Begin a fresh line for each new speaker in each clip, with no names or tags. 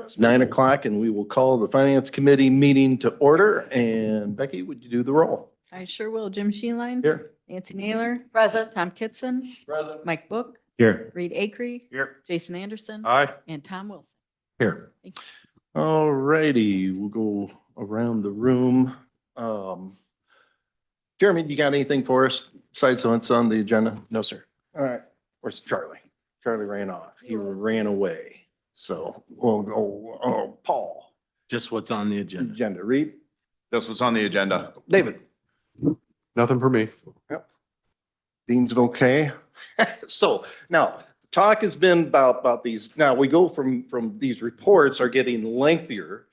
It's 9 o'clock and we will call the Finance Committee meeting to order. And Becky, would you do the roll?
I sure will. Jim Sheenline.
Here.
Nancy Naylor.
Present.
Tom Kitson.
Present.
Mike Book.
Here.
Reed Acree.
Here.
Jason Anderson.
Aye.
And Tom Wilson.
Here.
Thank you.
All righty, we'll go around the room. Jeremy, you got anything for us besides what's on the agenda? No, sir. All right, where's Charlie? Charlie ran off. He ran away. So we'll go, Paul.
Just what's on the agenda.
Agenda, Reed.
That's what's on the agenda.
David.
Nothing for me.
Dean's okay. So now talk has been about these. Now we go from these reports are getting lengthier.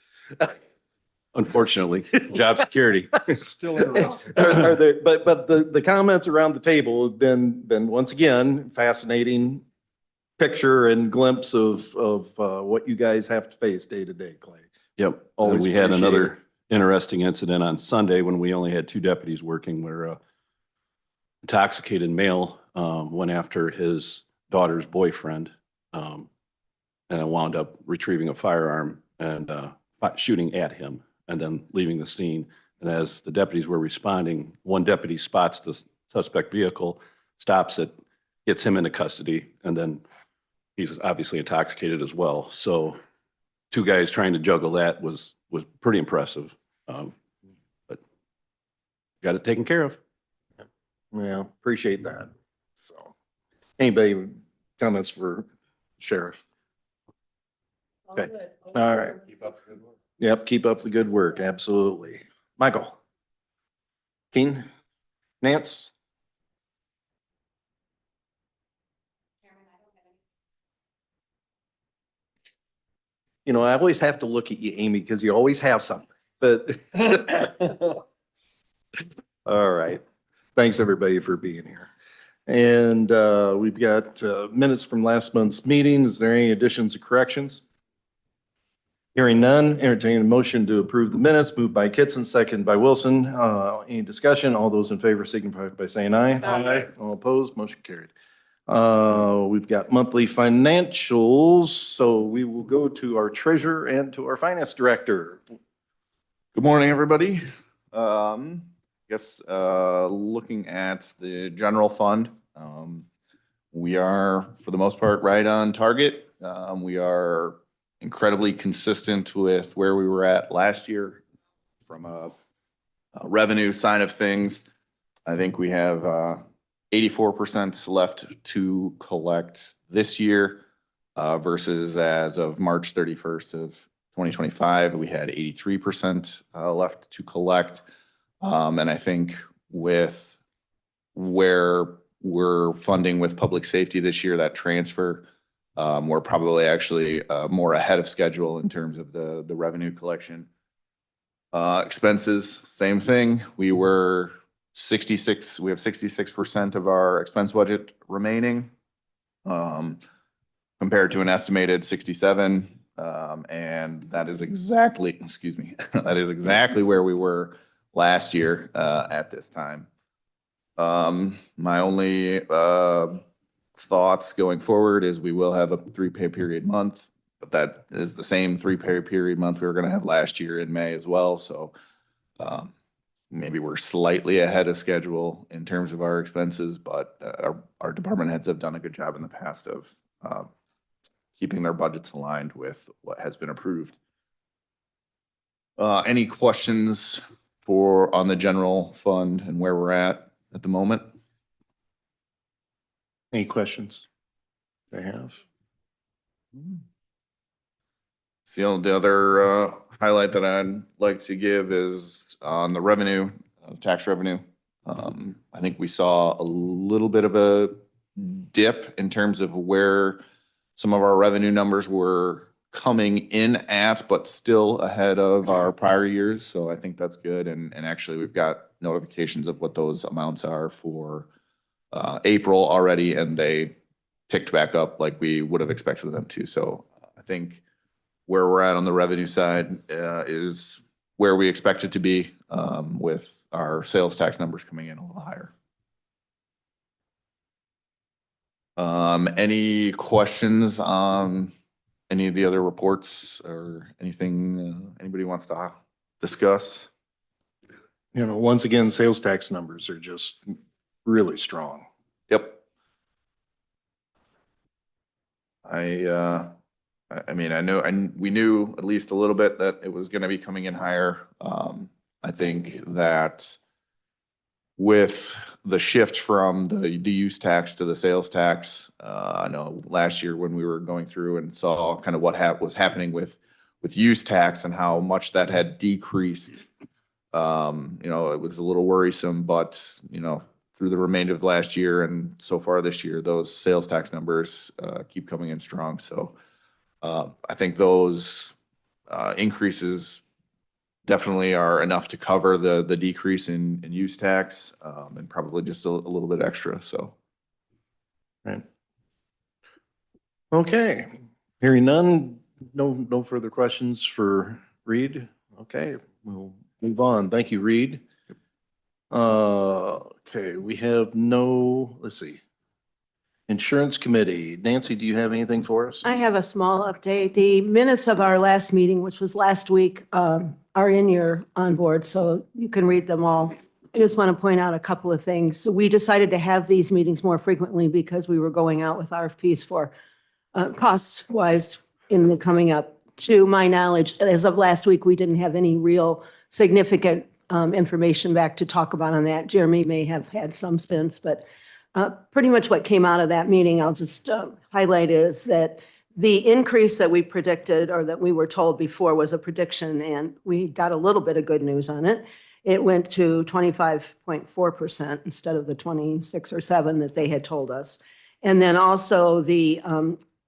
Unfortunately, job security.
Still are there, but the comments around the table have been once again fascinating picture and glimpse of what you guys have to face day to day, Clay.
Yep.
Always
And we had
appreciate
another interesting incident on Sunday when we only had two deputies working where a intoxicated male went after his daughter's boyfriend and wound up retrieving a firearm and shooting at him and then leaving the scene. And as the deputies were responding, one deputy spots the suspect vehicle, stops it, gets him into custody, and then he's obviously intoxicated as well. So two guys trying to juggle that was pretty impressive. But got it taken care of.
Yeah, appreciate that. So anybody comments for sheriff? Okay. All right. Yep, keep up the good work. Absolutely. Michael. Keen? Nance? You know, I always have to look at you, Amy, because you always have something, but. All right. Thanks, everybody, for being here. And we've got minutes from last month's meeting. Is there any additions or corrections? Hearing none, entertaining a motion to approve the minutes, moved by Kitson, second by Wilson. Any discussion? All those in favor signify by saying aye.
Aye.
All opposed, motion carried. We've got monthly financials, so we will go to our treasurer and to our finance director.
Good morning, everybody. Looking at the general fund, we are, for the most part, right on target. We are incredibly consistent with where we were at last year from a revenue side of things. I think we have 84% left to collect this year versus as of March 31st of 2025, we had 83% left to collect. And I think with where we're funding with public safety this year, that transfer, we're probably actually more ahead of schedule in terms of the revenue collection. Expenses, same thing. We have 66% of our expense budget remaining compared to an estimated 67. And that is exactly, that is exactly where we were last year at this time. My only thoughts going forward is we will have a 3-pay period month, but that is the same 3-pay period month we were going to have last year in May as well. So maybe we're slightly ahead of schedule in terms of our expenses, but our department heads have done a good job in the past of keeping their budgets aligned with what has been approved. Any questions on the general fund and where we're at the moment?
Any questions I have?
So the other highlight that I'd like to give is on the revenue, tax revenue. I think we saw a little bit of a dip in terms of where some of our revenue numbers were coming in at, but still ahead of our prior years. So I think that's good. And actually we've got notifications of what those amounts are for April already, and they ticked back up like we would have expected them to. So I think where we're at on the revenue side is where we expect it to be with our sales tax numbers coming in a little higher. Any questions on any of the other reports or anything anybody wants to discuss?
You know, once again, sales tax numbers are just really strong.
Yep. I mean, I know, and we knew at least a little bit that it was gonna be coming in higher. I think that with the shift from the use tax to the sales tax, I know last year when we were going through and saw kind of what was happening with use tax and how much that had decreased. You know, it was a little worrisome, but you know, through the remainder of last year and so far this year, those sales tax numbers keep coming in strong. So I think those increases definitely are enough to cover the decrease in use tax and probably just a little bit extra. So.
Right. Okay, hearing none, no further questions for Reed. Okay, we'll move on. Thank you, Reed. Okay, we have let's see. Insurance Committee. Nancy, do you have anything for us?
I have a small update. The minutes of our last meeting, which was last week, are in your onboard, so you can read them all. I just want to point out a couple of things. So we decided to have these meetings more frequently because we were going out with RFPs for cost-wise in the coming up. To my knowledge, as of last week, we didn't have any real significant information back to talk about on that. Jeremy may have had some since, but pretty much what came out of that meeting, I'll just highlight, is that the increase that we predicted or that we were told before was a prediction, and we got a little bit of good news on it. It went to 25.4% instead of the 26 or 7 that they had told us. And then also the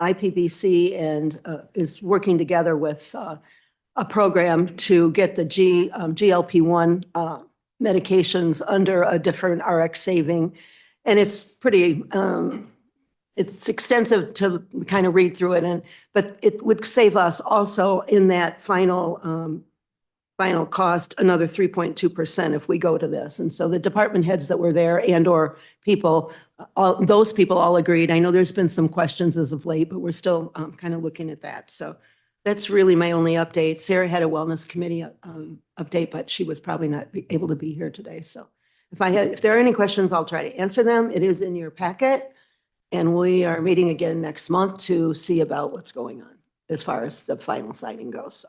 IPBC is working together with a program to get the GLP-1 medications under a different RX saving. And it's pretty, it's extensive to kind of read through it, but it would save us also in that final cost another 3.2% if we go to this. And so the department heads that were there and/or people, those people all agreed. I know there's been some questions as of late, but we're still kind of looking at that. So that's really my only update. Sarah had a wellness committee update, but she was probably not able to be here today. So if there are any questions, I'll try to answer them. It is in your packet. And we are meeting again next month to see about what's going on as far as the final signing goes.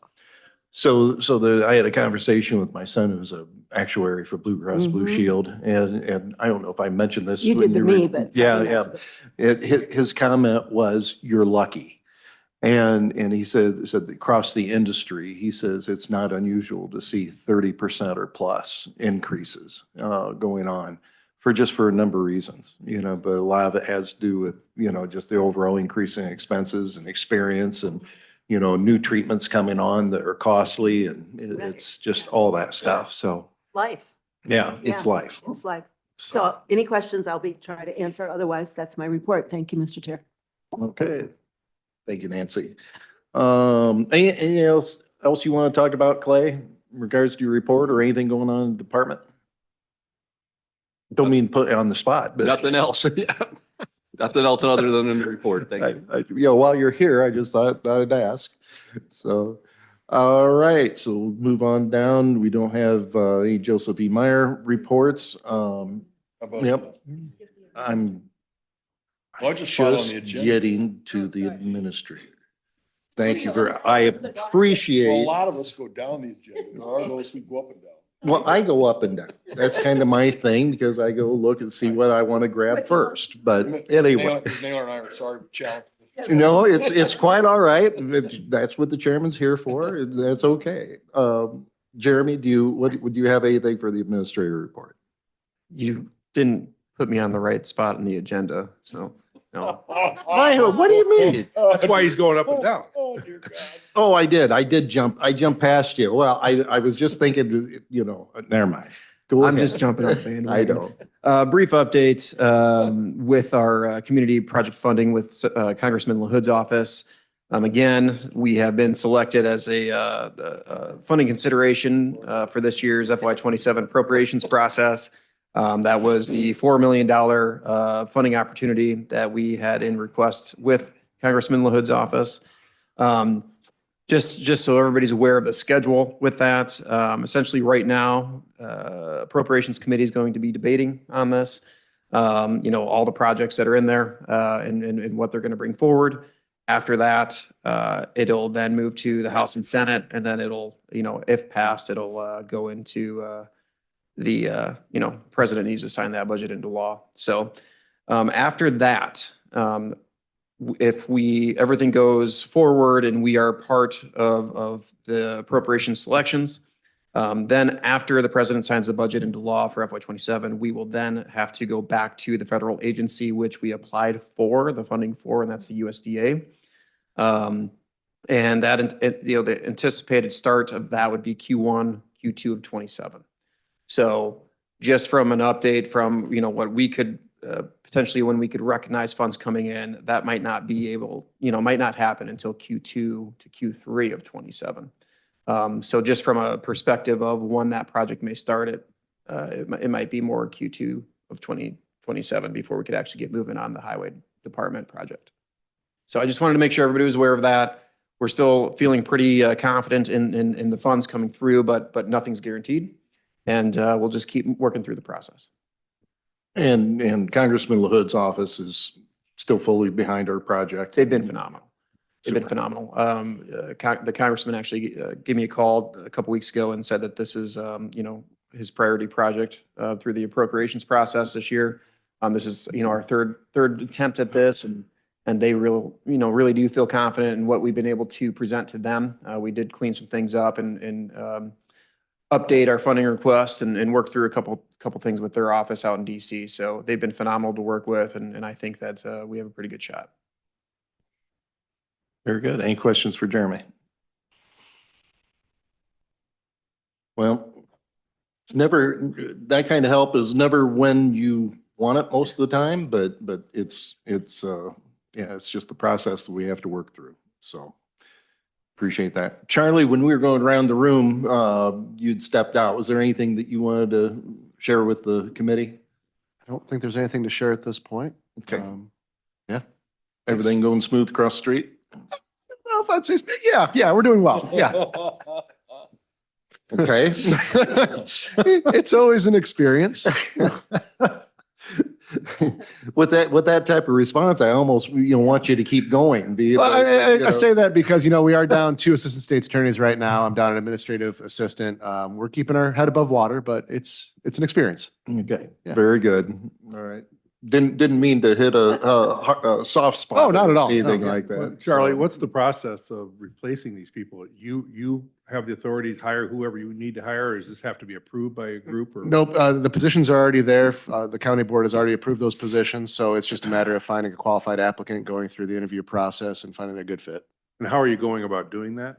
I had a conversation with my son, who's an actuary for Blue Cross Blue Shield, and I don't know if I mentioned this.
You
when
did to me, but.
Yeah. His comment was, "You're lucky." And he said that across the industry, he says it's not unusual to see 30% or plus increases going on for a number of reasons, you know, but a lot of it has to do with, you know, just the overall increase in expenses and experience and, you know, new treatments coming on that are costly, and it's just all that stuff. So,
Life.
yeah, it's
Yeah.
life.
It's life. So any questions, I'll be trying to answer. Otherwise, that's my report. Thank you, Mr. Chair.
Okay. Thank you, Nancy. Anything else you want to talk about, Clay, in regards to your report or anything going on in the department? Don't mean to put you on the spot, but.
Nothing else. Yeah. Nothing else other than in the report. Thank you.
You know, while you're here, I just thought I'd ask. So, all right, so we'll move on down. We don't have any Joseph E. Meyer reports. Yep. I'm
Well, I just saw it on
just
the agenda.
getting to the administrator. Thank you very, I
Well, a
appreciate,
lot of us go down these agendas. There are those who go up and down.
well, I go up and down. That's kind of my thing because I go look and see what I want to grab first. But anyway.
Naylor and I are sorry, challenge.
No, it's quite all right. That's what the chairman's here for. That's okay. Jeremy, do you have anything for the administrator report?
You didn't put me on the right spot in the agenda, so no.
What do you mean?
That's why he's going up and down. Oh, dear God.
Oh, I did jump. I jumped past you. Well, I was just thinking, you know, never mind. Go
I'm
ahead.
just jumping on the bandwagon.
I know.
Brief update with our community project funding with Congressman LaHood's office. Again, we have been selected as a funding consideration for this year's FY27 appropriations process. That was the $4 million funding opportunity that we had in request with Congressman LaHood's office. Just so everybody's aware of the schedule with that, essentially right now, Appropriations Committee is going to be debating on this. All the projects that are in there and what they're going to bring forward. After that, it'll then move to the House and Senate, and then it'll, if passed, it'll go into the president needs to sign that budget into law. So after that, if everything goes forward and we are part of the appropriation selections, then after the president signs the budget into law for FY27, we will then have to go back to the federal agency, which we applied for the funding for, and that's the USDA. And that, the anticipated start of that would be Q1, Q2 of 27. So just from an update from, what we could potentially when we could recognize funds coming in, that might not be able, might not happen until Q2 to Q3 of 27. So just from a perspective of when that project may start, it might be more Q2 of 2027 before we could actually get moving on the highway department project. So I just wanted to make sure everybody was aware of that. We're still feeling pretty confident in the funds coming through, but nothing's guaranteed. And we'll just keep working through the process.
And Congressman LaHood's office is still fully behind our project.
They've been phenomenal. They've been phenomenal. The congressman actually gave me a call a couple weeks ago and said that this is, his priority project through the appropriations process this year. This is, our third attempt at this, and they really do feel confident in what we've been able to present to them. We did clean some things up and update our funding request and work through a couple things with their office out in DC. So they've been phenomenal to work with, and I think that we have a pretty good shot.
Very good. Any questions for Jeremy? Well, it's never, that kind of help is never when you want it most of the time, but it's just the process that we have to work through. So appreciate that. Charlie, when we were going around the room, you'd stepped out. Was there anything that you wanted to share with the committee?
I don't think there's anything to share at this point.
Okay.
Yeah.
Everything going smooth across the street?
Well, if I'd say, yeah, we're doing well. Yeah.
Okay.
It's always an experience.
With that type of response, I almost, want you to keep going.
Well, I say that because, we are down 2 assistant state's attorneys right now. I'm down an administrative assistant. We're keeping our head above water, but it's an experience.
Okay,
Yeah.
very good. All right. Didn't mean to hit a soft spot.
Oh, not at all.
Anything
No.
like
Well,
that.
Charlie,
So-
what's the process of replacing these people? You have the authority to hire whoever you need to hire, or does this have to be approved by a group or?
Nope, the positions are already there. The county board has already approved those positions, so it's just a matter of finding a qualified applicant, going through the interview process and finding a good fit.
And how are you going about doing that?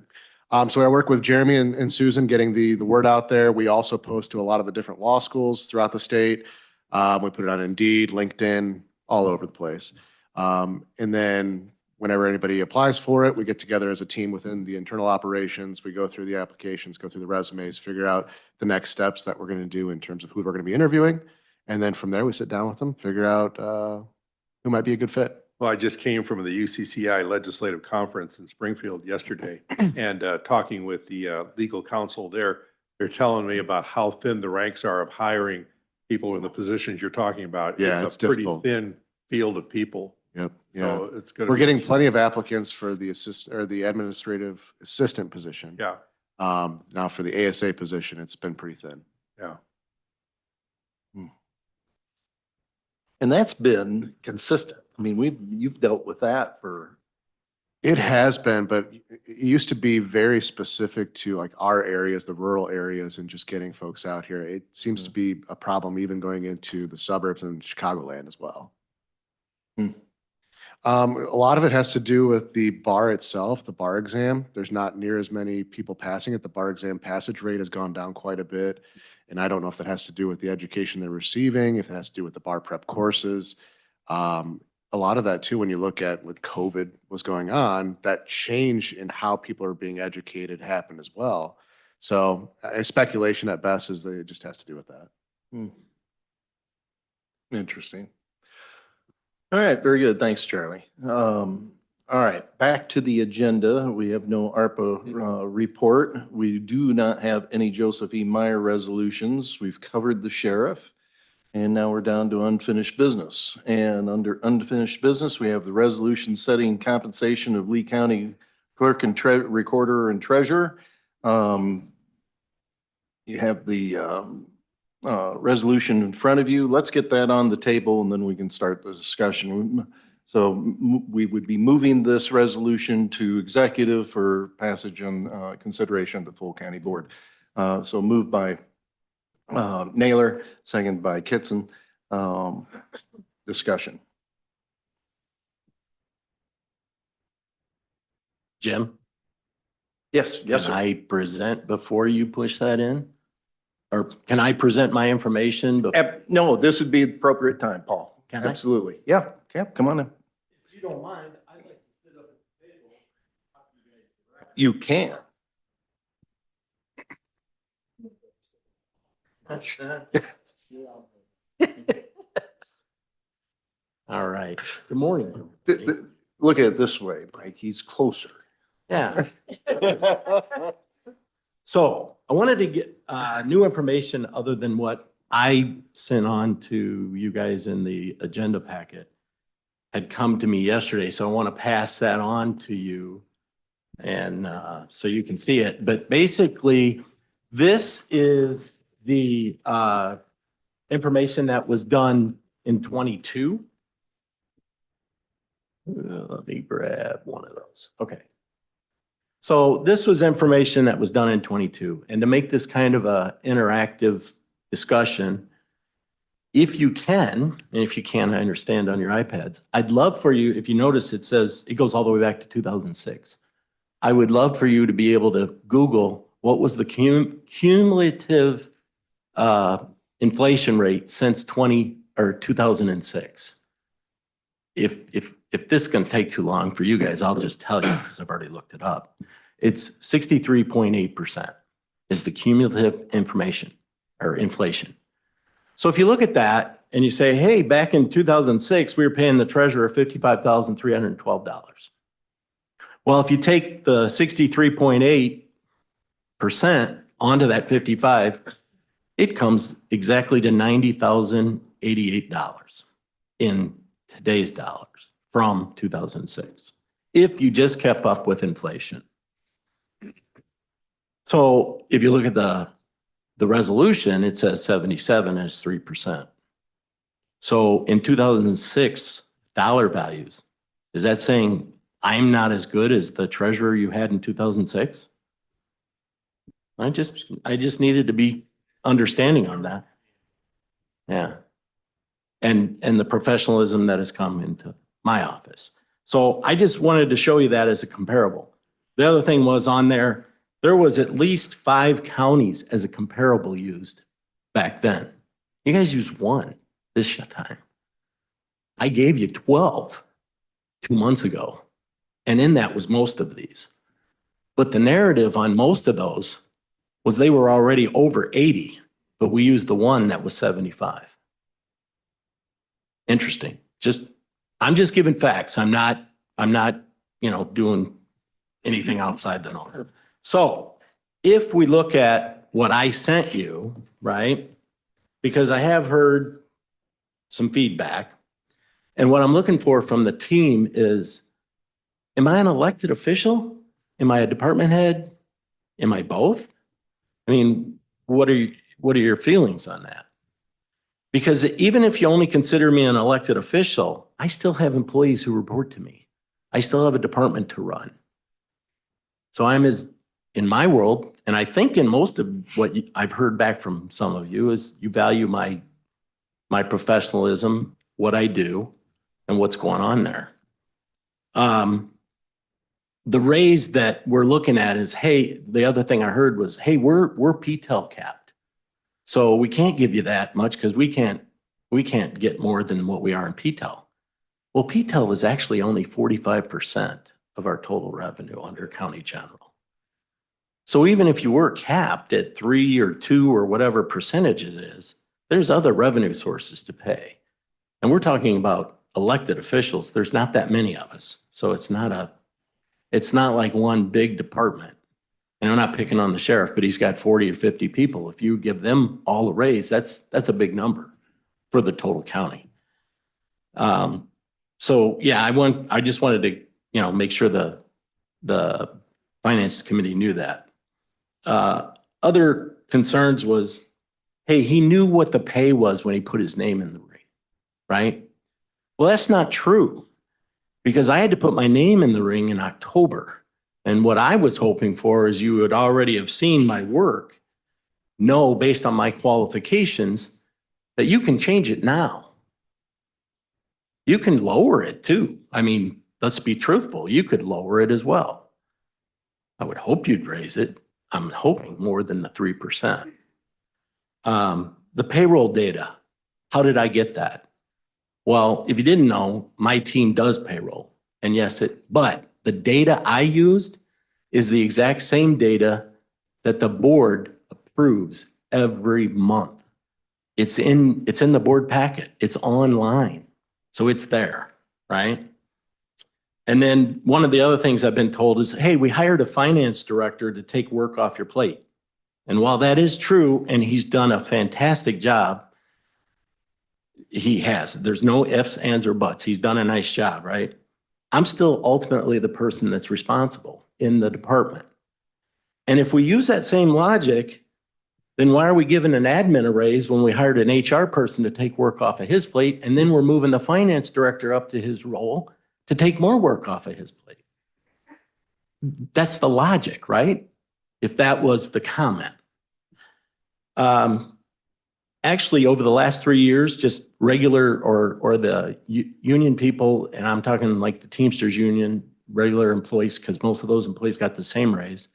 So I work with Jeremy and Susan, getting the word out there. We also post to a lot of the different law schools throughout the state. We put it on Indeed, LinkedIn, all over the place. And then whenever anybody applies for it, we get together as a team within the internal operations. We go through the applications, go through the resumes, figure out the next steps that we're going to do in terms of who we're going to be interviewing. And then from there, we sit down with them, figure out who might be a good fit.
Well, I just came from the UCCI Legislative Conference in Springfield yesterday and talking with the legal counsel there, they're telling me about how thin the ranks are of hiring people in the positions you're talking about.
Yeah,
It's
it's
a pretty
difficult.
thin field of people.
Yep.
So it's gonna
We're
be-
getting plenty of applicants for the the administrative assistant position.
Yeah,
Now for the ASA position, it's been pretty thin.
yeah.
And that's been consistent. I mean, you've dealt with that for,
It has been, but it used to be very specific to like our areas, the rural areas, and just getting folks out here. It seems to be a problem even going into the suburbs and Chicagoland as well. A lot of it has to do with the bar itself, the bar exam. There's not near as many people passing it. The bar exam passage rate has gone down quite a bit. And I don't know if that has to do with the education they're receiving, if it has to do with the bar prep courses. A lot of that too, when you look at what COVID was going on, that change in how people are being educated happened as well. So a speculation at best is that it just has to do with that.
Interesting. All right, very good. Thanks, Charlie. All right, back to the agenda. We have no ARPA report. We do not have any Joseph E. Meyer resolutions. We've covered the sheriff. And now we're down to unfinished business. And under unfinished business, we have the resolution setting compensation of Lee County Clerk and Recorder and Treasurer. You have the resolution in front of you. Let's get that on the table and then we can start the discussion. So we would be moving this resolution to executive for passage on consideration of the full county board. So moved by Naylor, second by Kitson. Discussion.
Jim,
Yes, yes,
can
sir.
I present before you push that in? Or can I present my information?
No, this would be the appropriate time, Paul.
Can I?
Absolutely. Yeah, yeah, come on in.
If you don't mind, I'd like to sit up at the table.
You can.
All right. Good morning.
Look at it this way, Mike, he's closer.
Yeah. So I wanted to get new information other than what I sent on to you guys in the agenda packet had come to me yesterday. So I want to pass that on to you and so you can see it. But basically, this is the information that was done in 22. Let me grab one of those. Okay. So this was information that was done in 22. And to make this kind of a interactive discussion, if you can, and if you can, I understand on your iPads, I'd love for you, if you notice it says, it goes all the way back to 2006. I would love for you to be able to Google what was the cumulative inflation rate since 2006. If this is going to take too long for you guys, I'll just tell you because I've already looked it up. It's 63.8% is the cumulative information or inflation. So if you look at that and you say, hey, back in 2006, we were paying the treasurer $55,312. Well, if you take the 63.8% onto that 55, it comes exactly to $90,088 in today's dollars from 2006, if you just kept up with inflation. So if you look at the resolution, it says 77 is 3%. So in 2006 dollar values, is that saying I'm not as good as the treasurer you had in 2006? I just needed to be understanding on that. Yeah. And the professionalism that has come into my office. So I just wanted to show you that as a comparable. The other thing was on there was at least 5 counties as a comparable used back then. You guys used 1 this time. I gave you 12 2 months ago. And in that was most of these. But the narrative on most of those was they were already over 80, but we used the one that was 75. Interesting. I'm just giving facts. I'm not, doing anything outside the norm. So if we look at what I sent you, right? Because I have heard some feedback and what I'm looking for from the team is, am I an elected official? Am I a department head? Am I both? I mean, what are your feelings on that? Because even if you only consider me an elected official, I still have employees who report to me. I still have a department to run. So in my world, and I think in most of what I've heard back from some of you is you value my professionalism, what I do, and what's going on there. The raise that we're looking at is, hey, the other thing I heard was, hey, we're PTEL capped. So we can't give you that much because we can't get more than what we are in PTEL. Well, PTEL is actually only 45% of our total revenue under county general. So even if you were capped at 3 or 2 or whatever percentages it is, there's other revenue sources to pay. And we're talking about elected officials. There's not that many of us. So it's not like one big department. And I'm not picking on the sheriff, but he's got 40 or 50 people. If you give them all a raise, that's a big number for the total county. So yeah, I just wanted to, make sure the finance committee knew that. Other concerns was, hey, he knew what the pay was when he put his name in the ring, right? Well, that's not true, because I had to put my name in the ring in October. And what I was hoping for is you would already have seen my work, know based on my qualifications that you can change it now. You can lower it too. I mean, let's be truthful. You could lower it as well. I would hope you'd raise it. I'm hoping more than the 3%. The payroll data, how did I get that? Well, if you didn't know, my team does payroll. And yes, but the data I used is the exact same data that the board approves every month. It's in the board packet. It's online. So it's there, right? And then one of the other things I've been told is, hey, we hired a finance director to take work off your plate. And while that is true, and he's done a fantastic job, he has. There's no ifs, ands, or buts. He's done a nice job, right? I'm still ultimately the person that's responsible in the department. And if we use that same logic, then why are we giving an admin a raise when we hired an HR person to take work off of his plate, and then we're moving the finance director up to his role to take more work off of his plate? That's the logic, right? If that was the comment. Actually, over the last 3 years, just regular or the union people, and I'm talking like the Teamsters Union, regular employees, because most of those employees got the same raise.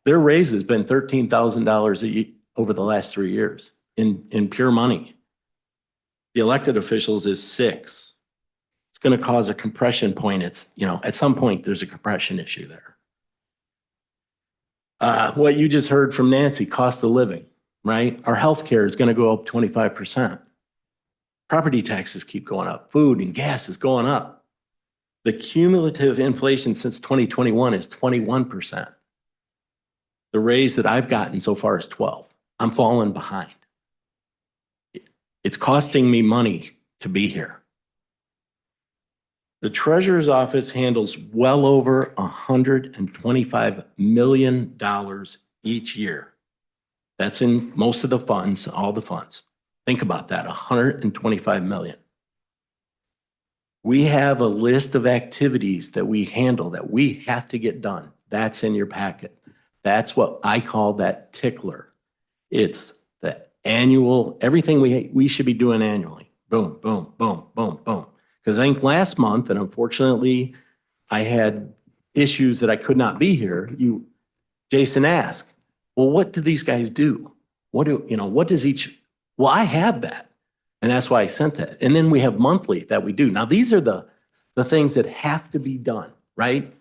Their raise has been $13,000 over the last 3 years in pure money. The elected officials is $6,000. It's going to cause a compression point. It's, at some point there's a compression issue there. What you just heard from Nancy, cost of living, right? Our healthcare is going to go up 25%. Property taxes keep going up. Food and gas is going up. The cumulative inflation since 2021 is 21%. The raise that I've gotten so far is 12. I'm falling behind. It's costing me money to be here. The treasurer's office handles well over $125 million each year. That's in most of the funds, all the funds. Think about that, $125 million. We have a list of activities that we handle that we have to get done. That's in your packet. That's what I call that tickler. It's the annual, everything we should be doing annually. Boom, boom, boom, boom, boom. Because I think last month, and unfortunately, I had issues that I could not be here. Jason asked, well, what do these guys do? What does each, well, I have that. And that's why I sent that. And then we have monthly that we do. Now, these are the things that have to be done, right?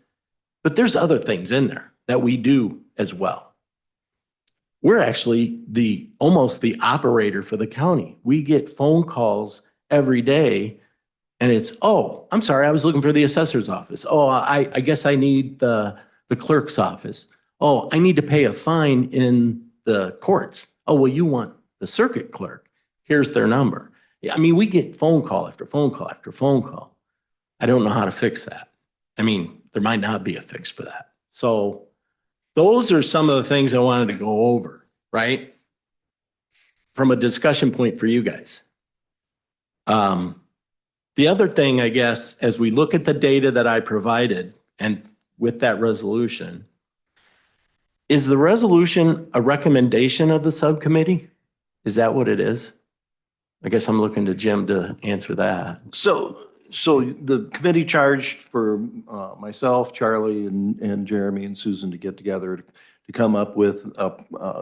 But there's other things in there that we do as well. We're actually almost the operator for the county. We get phone calls every day. And it's, oh, I'm sorry, I was looking for the assessor's office. Oh, I guess I need the clerk's office. Oh, I need to pay a fine in the courts. Oh, well, you want the circuit clerk. Here's their number. I mean, we get phone call after phone call after phone call. I don't know how to fix that. I mean, there might not be a fix for that. So those are some of the things I wanted to go over, right? From a discussion point for you guys. The other thing, I guess, as we look at the data that I provided and with that resolution, is the resolution a recommendation of the subcommittee? Is that what it is? I guess I'm looking to Jim to answer that.
So the committee charged for myself, Charlie, and Jeremy and Susan to get together to come up with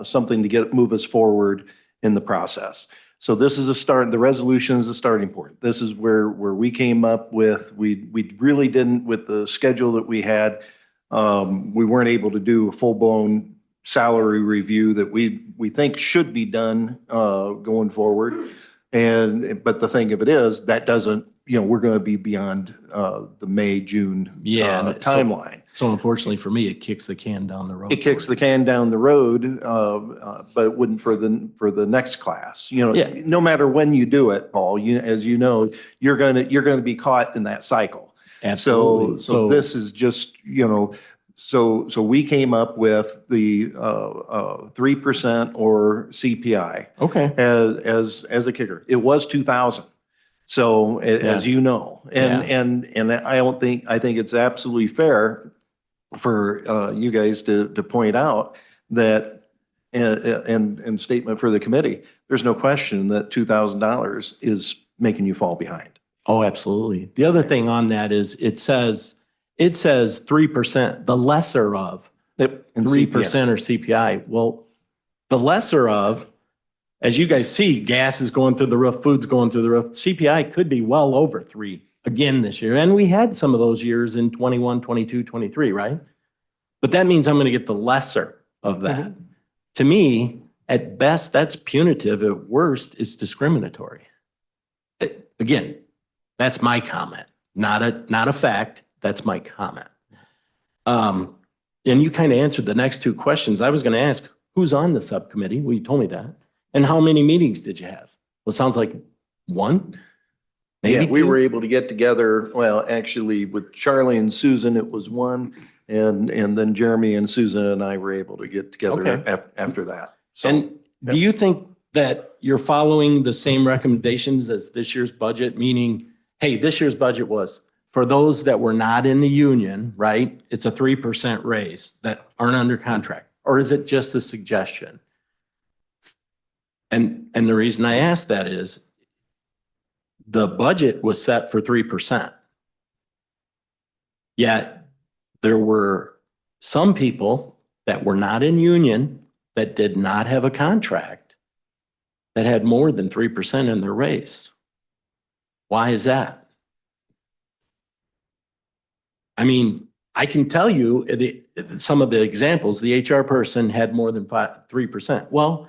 something to move us forward in the process. So this is a start. The resolution is a starting point. This is where we came up with. We really didn't, with the schedule that we had, we weren't able to do a full-blown salary review that we think should be done going forward. But the thing of it is, that doesn't, we're going to be beyond the May, June
Yeah, and so-
timeline.
So unfortunately for me, it kicks the can down the road.
It kicks the can down the road, but it wouldn't for the next class.
Yeah.
No matter when you do it, Paul, as you know, you're gonna be caught in that cycle.
Absolutely.
So this is just, so we came up with the 3% or CPI
Okay.
as a kicker. It was 2,000. So as you know, and I think it's absolutely fair for you guys to point out that and statement for the committee, there's no question that $2,000 is making you fall behind.
Oh, absolutely. The other thing on that is it says 3%, the lesser of
Yep. and
3% or CPI. Well, the lesser of, as you guys see, gas is going through the roof, food's going through the roof. CPI could be well over 3 again this year. And we had some of those years in 21, 22, 23, right? But that means I'm going to get the lesser of that. To me, at best, that's punitive. At worst, it's discriminatory. Again, that's my comment, not a fact. That's my comment. And you kind of answered the next two questions. I was going to ask, who's on the subcommittee? Well, you told me that. And how many meetings did you have? Well, it sounds like one, maybe
Yeah, we
two?
were able to get together, well, actually with Charlie and Susan, it was one. And then Jeremy and Susan and I were able to get together
Okay.
after that. So,
And do you think that you're following the same recommendations as this year's budget? Meaning, hey, this year's budget was for those that were not in the union, right? It's a 3% raise that aren't under contract. Or is it just a suggestion? And the reason I ask that is the budget was set for 3%. Yet there were some people that were not in union that did not have a contract that had more than 3% in their raise. Why is that? I mean, I can tell you some of the examples. The HR person had more than 3%. Well,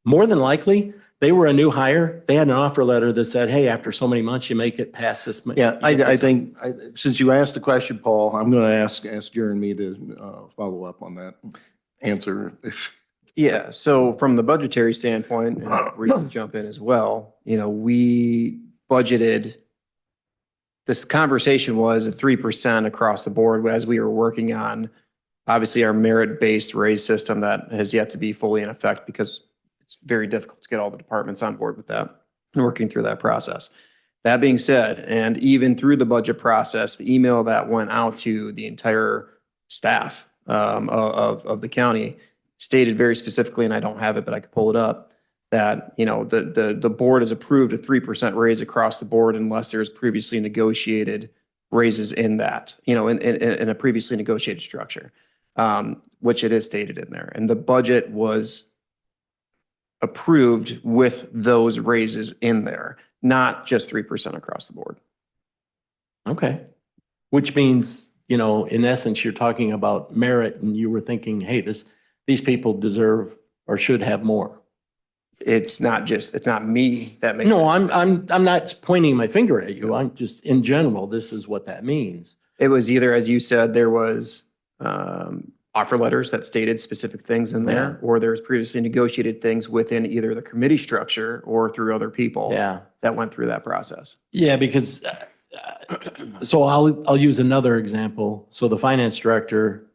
more than likely, they were a new hire. They had an offer letter that said, hey, after so many months, you make it past this.
yeah, I think, since you asked the question, Paul, I'm going to ask Jeremy to follow up on that answer.
Yeah, so from the budgetary standpoint, and where you can jump in as well, we budgeted, this conversation was at 3% across the board as we were working on, obviously, our merit-based raise system that has yet to be fully in effect because it's very difficult to get all the departments on board with that and working through that process. That being said, and even through the budget process, the email that went out to the entire staff of the county stated very specifically, and I don't have it, but I could pull it up, that, the board has approved a 3% raise across the board unless there's previously negotiated raises in that, in a previously negotiated structure, which it is stated in there. And the budget was approved with those raises in there, not just 3% across the board.
Okay. Which means, in essence, you're talking about merit and you were thinking, hey, these people deserve or should have more.
It's not me that makes
No,
sense.
I'm not pointing my finger at you. I'm just, in general, this is what that means.
It was either, as you said, there was offer letters that stated specific things in there, or there's previously negotiated things within either the committee structure or through other people
Yeah.
that went through that process.
Yeah, because, so I'll use another example. So the finance director,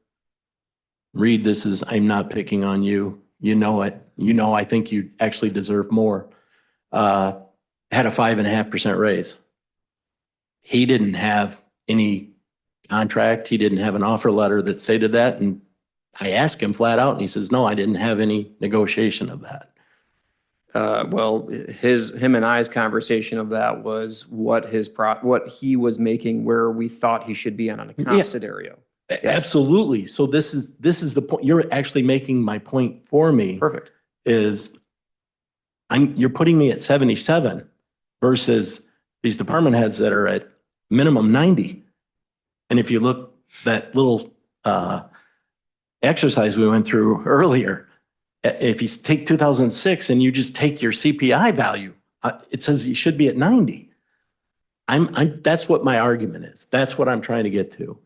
Reed, I'm not picking on you. You know it. I think you actually deserve more. Had a 5.5% raise. He didn't have any contract. He didn't have an offer letter that stated that. And I asked him flat out and he says, no, I didn't have any negotiation of that.
Well, him and I's conversation of that was what he was making, where we thought he should be on a comp
Yeah.
scenario.
Absolutely. So this is the point. You're actually making my point for me.
Perfect.
Is you're putting me at 77 versus these department heads that are at minimum 90. And if you look that little exercise we went through earlier, if you take 2006 and you just take your CPI value It says you should be at 90. That's what my argument is. That's what I'm trying to get to.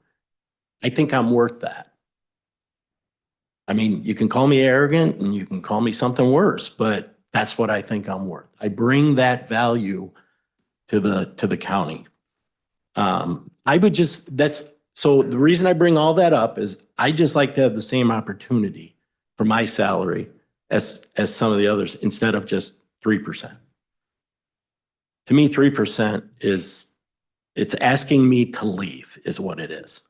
I think I'm worth that. I mean, you can call me arrogant and you can call me something worse, but that's what I think I'm worth. I bring that value to the county. So the reason I bring all that up is I just like to have the same opportunity for my salary as some of the others instead of just 3%. To me, 3% it's asking me to leave is what it is.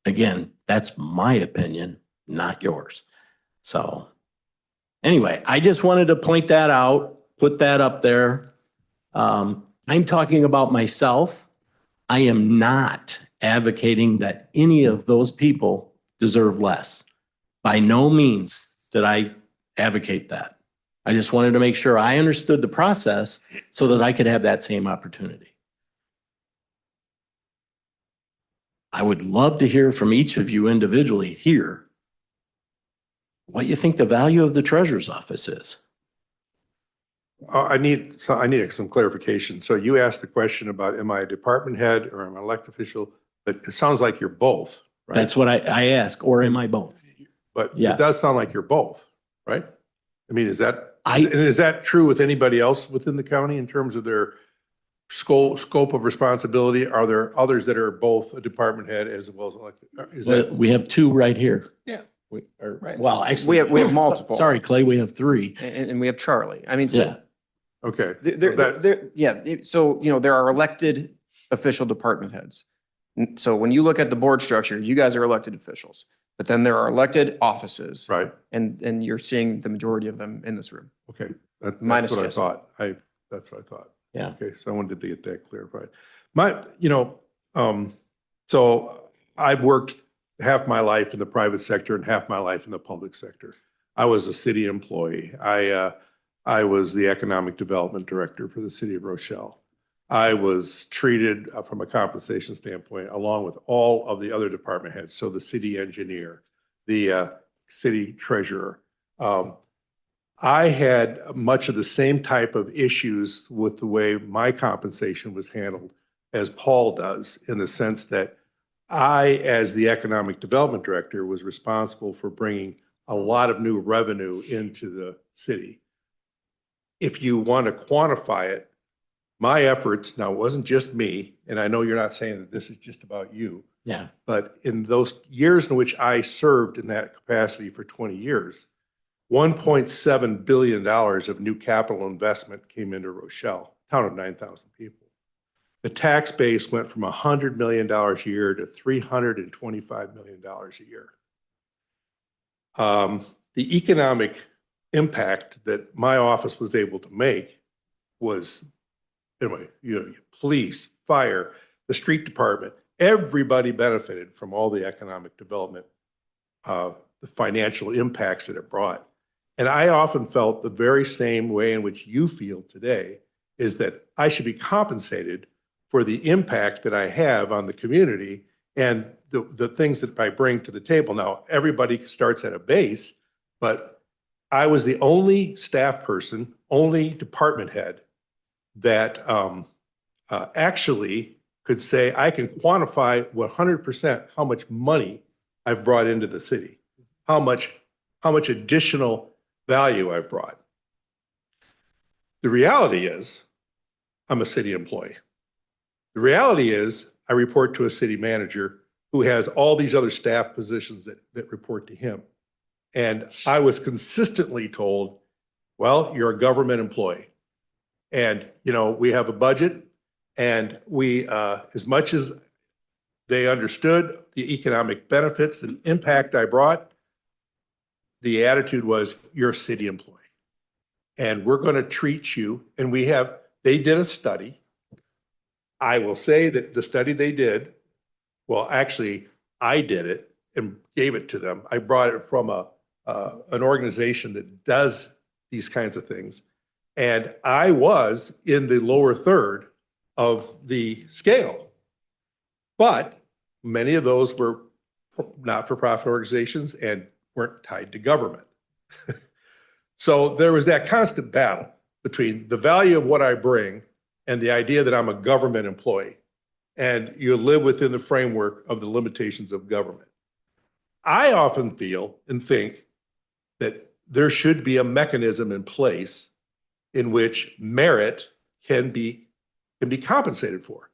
Again, that's my opinion, not yours. So anyway, I just wanted to point that out, put that up there. I'm talking about myself. I am not advocating that any of those people deserve less. By no means did I advocate that. I just wanted to make sure I understood the process so that I could have that same opportunity. I would love to hear from each of you individually here what you think the value of the treasurer's office is.
I need some clarification. So you asked the question about, am I a department head or am I an elected official? But it sounds like you're both, right?
That's what I ask, or am I both?
But
Yeah.
it does sound like you're both, right? I mean, is that true with anybody else within the county in terms of their scope of responsibility? Are there others that are both a department head as well as elected? Is that?
We have two right here.
Yeah.
Right.
Well, actually.
We have multiple.
Sorry, Clay, we have three.
And we have Charlie. I mean,
Yeah.
so
Okay.
so, there are elected official department heads. So when you look at the board structure, you guys are elected officials, but then there are elected offices.
Right.
And you're seeing the majority of them in this room.
Okay. That's
Minus
what I
Jesse.
thought. That's what I thought.
Yeah.
Okay. So I wanted to get that clarified. So I've worked half my life in the private sector and half my life in the public sector. I was a city employee. I was the economic development director for the city of Rochelle. I was treated from a compensation standpoint along with all of the other department heads. So the city engineer, the city treasurer. I had much of the same type of issues with the way my compensation was handled as Paul does, in the sense that I, as the economic development director, was responsible for bringing a lot of new revenue into the city. If you want to quantify it, my efforts, now it wasn't just me, and I know you're not saying that this is just about you,
Yeah.
but in those years in which I served in that capacity for 20 years, $1.7 billion of new capital investment came into Rochelle, town of 9,000 people. The tax base went from $100 million a year to $325 million a year. The economic impact that my office was able to make was, anyway, police, fire, the street department, everybody benefited from all the economic development, the financial impacts that it brought. And I often felt the very same way in which you feel today, is that I should be compensated for the impact that I have on the community and the things that I bring to the table. Now, everybody starts at a base, but I was the only staff person, only department head that actually could say, I can quantify 100% how much money I've brought into the city, how much additional value I've brought. The reality is, I'm a city employee. The reality is, I report to a city manager who has all these other staff positions that report to him. And I was consistently told, well, you're a government employee. And, we have a budget, and we, as much as they understood the economic benefits and impact I brought, the attitude was, you're a city employee. And we're going to treat you, and they did a study. I will say that the study they did, well, actually, I did it and gave it to them. I brought it from an organization that does these kinds of things. And I was in the lower third of the scale. But many of those were not-for-profit organizations and weren't tied to government. So there was that constant battle between the value of what I bring and the idea that I'm a government employee. And you live within the framework of the limitations of government. I often feel and think that there should be a mechanism in place in which merit can be compensated for.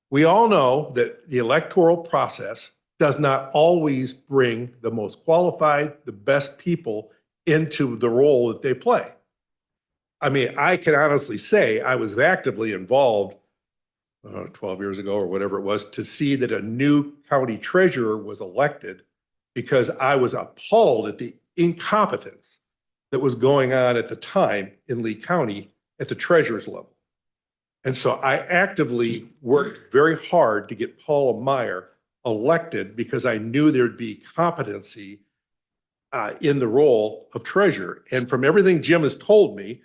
We all know that the electoral process does not always bring the most qualified, the best people into the role that they play. I mean, I can honestly say I was actively involved 12 years ago or whatever it was to see that a new county treasurer was elected because I was appalled at the incompetence that was going on at the time in Lee County at the treasurer's level. And so I actively worked very hard to get Paula Meyer elected because I knew there'd be competency in the role of treasurer. And from everything Jim has told me,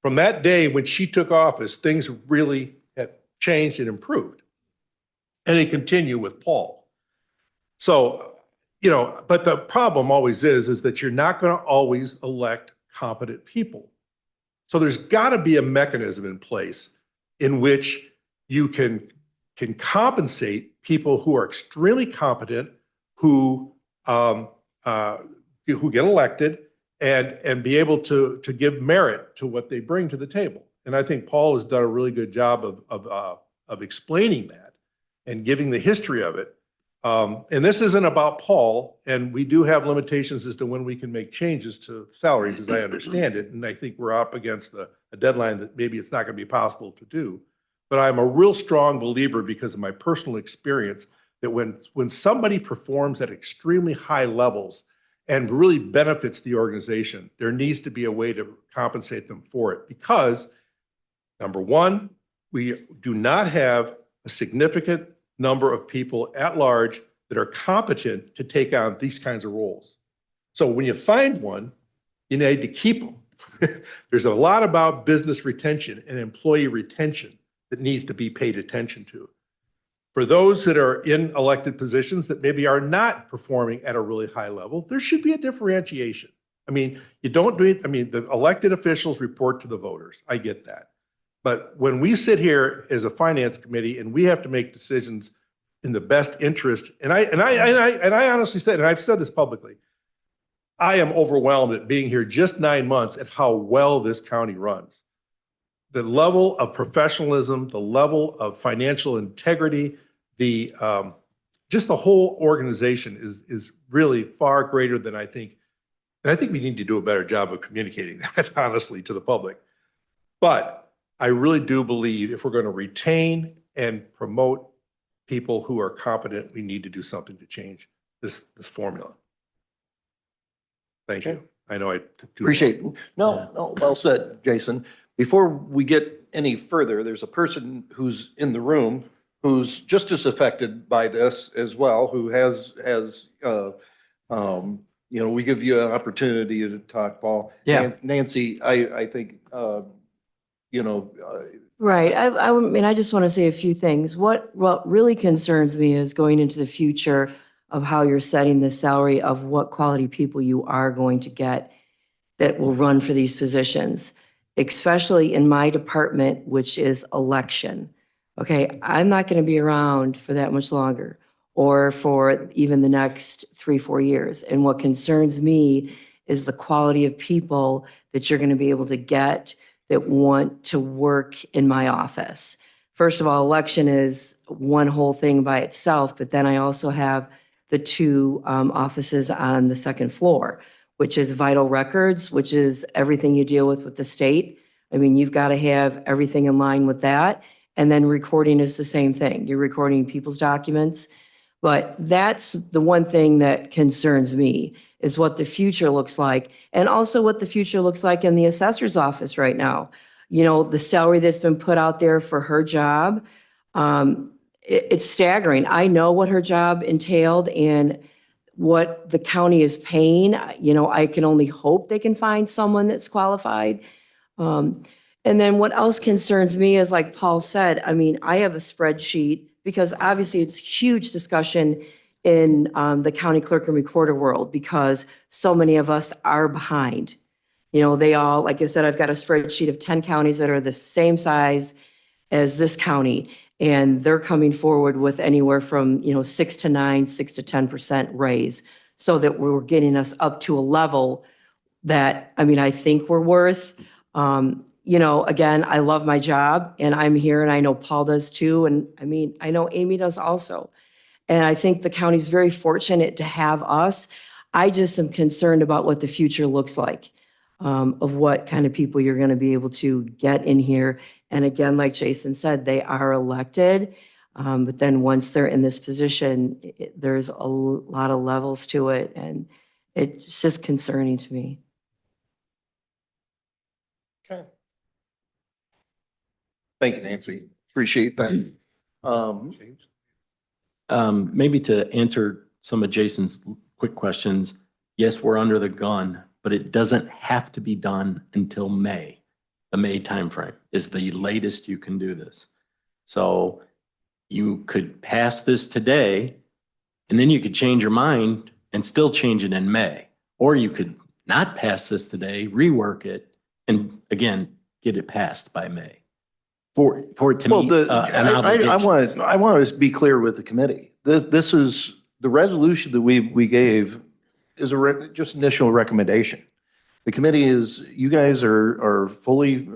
from that day when she took office, things really have changed and improved. And they continue with Paul. So, you know, but the problem always is that you're not going to always elect competent people. So there's got to be a mechanism in place in which you can compensate people who are extremely competent, who get elected, and be able to give merit to what they bring to the table. And I think Paul has done a really good job of explaining that and giving the history of it. And this isn't about Paul, and we do have limitations as to when we can make changes to salaries, as I understand it. And I think we're up against a deadline that maybe it's not going to be possible to do. But I'm a real strong believer, because of my personal experience, that when somebody performs at extremely high levels and really benefits the organization, there needs to be a way to compensate them for it. Because, number one, we do not have a significant number of people at large that are competent to take on these kinds of roles. So when you find one, you need to keep them. There's a lot about business retention and employee retention that needs to be paid attention to. For those that are in elected positions that maybe are not performing at a really high level, there should be a differentiation. I mean, you don't do it. I mean, the elected officials report to the voters. I get that. But when we sit here as a finance committee and we have to make decisions in the best interest, and I honestly said, and I've said this publicly, I am overwhelmed at being here just 9 months at how well this county runs. The level of professionalism, the level of financial integrity, just the whole organization is really far greater than I think. And I think we need to do a better job of communicating that, honestly, to the public. But I really do believe if we're going to retain and promote people who are competent, we need to do something to change this formula. Thank you. I know I took too long.
Appreciate it. No, well said, Jason. Before we get any further, there's a person who's in the room who's just as affected by this as well, who has you know, we give you an opportunity to talk, Paul.
Yeah.
Nancy, I think, you know,
Right. I mean, I just want to say a few things. What really concerns me is going into the future of how you're setting the salary of what quality people you are going to get that will run for these positions, especially in my department, which is election. Okay, I'm not going to be around for that much longer or for even the next 3-4 years. And what concerns me is the quality of people that you're going to be able to get that want to work in my office. First of all, election is one whole thing by itself, but then I also have the 2 offices on the second floor, which is vital records, which is everything you deal with the state. I mean, you've got to have everything in line with that. And then recording is the same thing. You're recording people's documents. But that's the one thing that concerns me, is what the future looks like, and also what the future looks like in the assessor's office right now. You know, the salary that's been put out there for her job, it's staggering. I know what her job entailed and what the county is paying. You know, I can only hope they can find someone that's qualified. And then what else concerns me is, like Paul said, I mean, I have a spreadsheet, because obviously it's huge discussion in the county clerk and recorder world, because so many of us are behind. You know, they all, like I said, I've got a spreadsheet of 10 counties that are the same size as this county. And they're coming forward with anywhere from, 6 to 9, 6 to 10% raise. So that we're getting us up to a level that, I think we're worth. Again, I love my job and I'm here and I know Paul does too. And I know Amy does also. And I think the county's very fortunate to have us. I just am concerned about what the future looks like, of what kind of people you're going to be able to get in here. And again, like Jason said, they are elected. But then once they're in this position, there's a lot of levels to it. And it's just concerning to me.
Okay. Thank you, Nancy. Appreciate that.
Maybe to answer some of Jason's quick questions, yes, we're under the gun, but it doesn't have to be done until May. The May timeframe is the latest you can do this. So you could pass this today, and then you could change your mind and still change it in May. Or you could not pass this today, rework it, and again, get it passed by May. For it to
Well,
meet an
I
obligation.
want to be clear with the committee. This is, the resolution that we gave is just initial recommendation. The committee is, you guys are fully,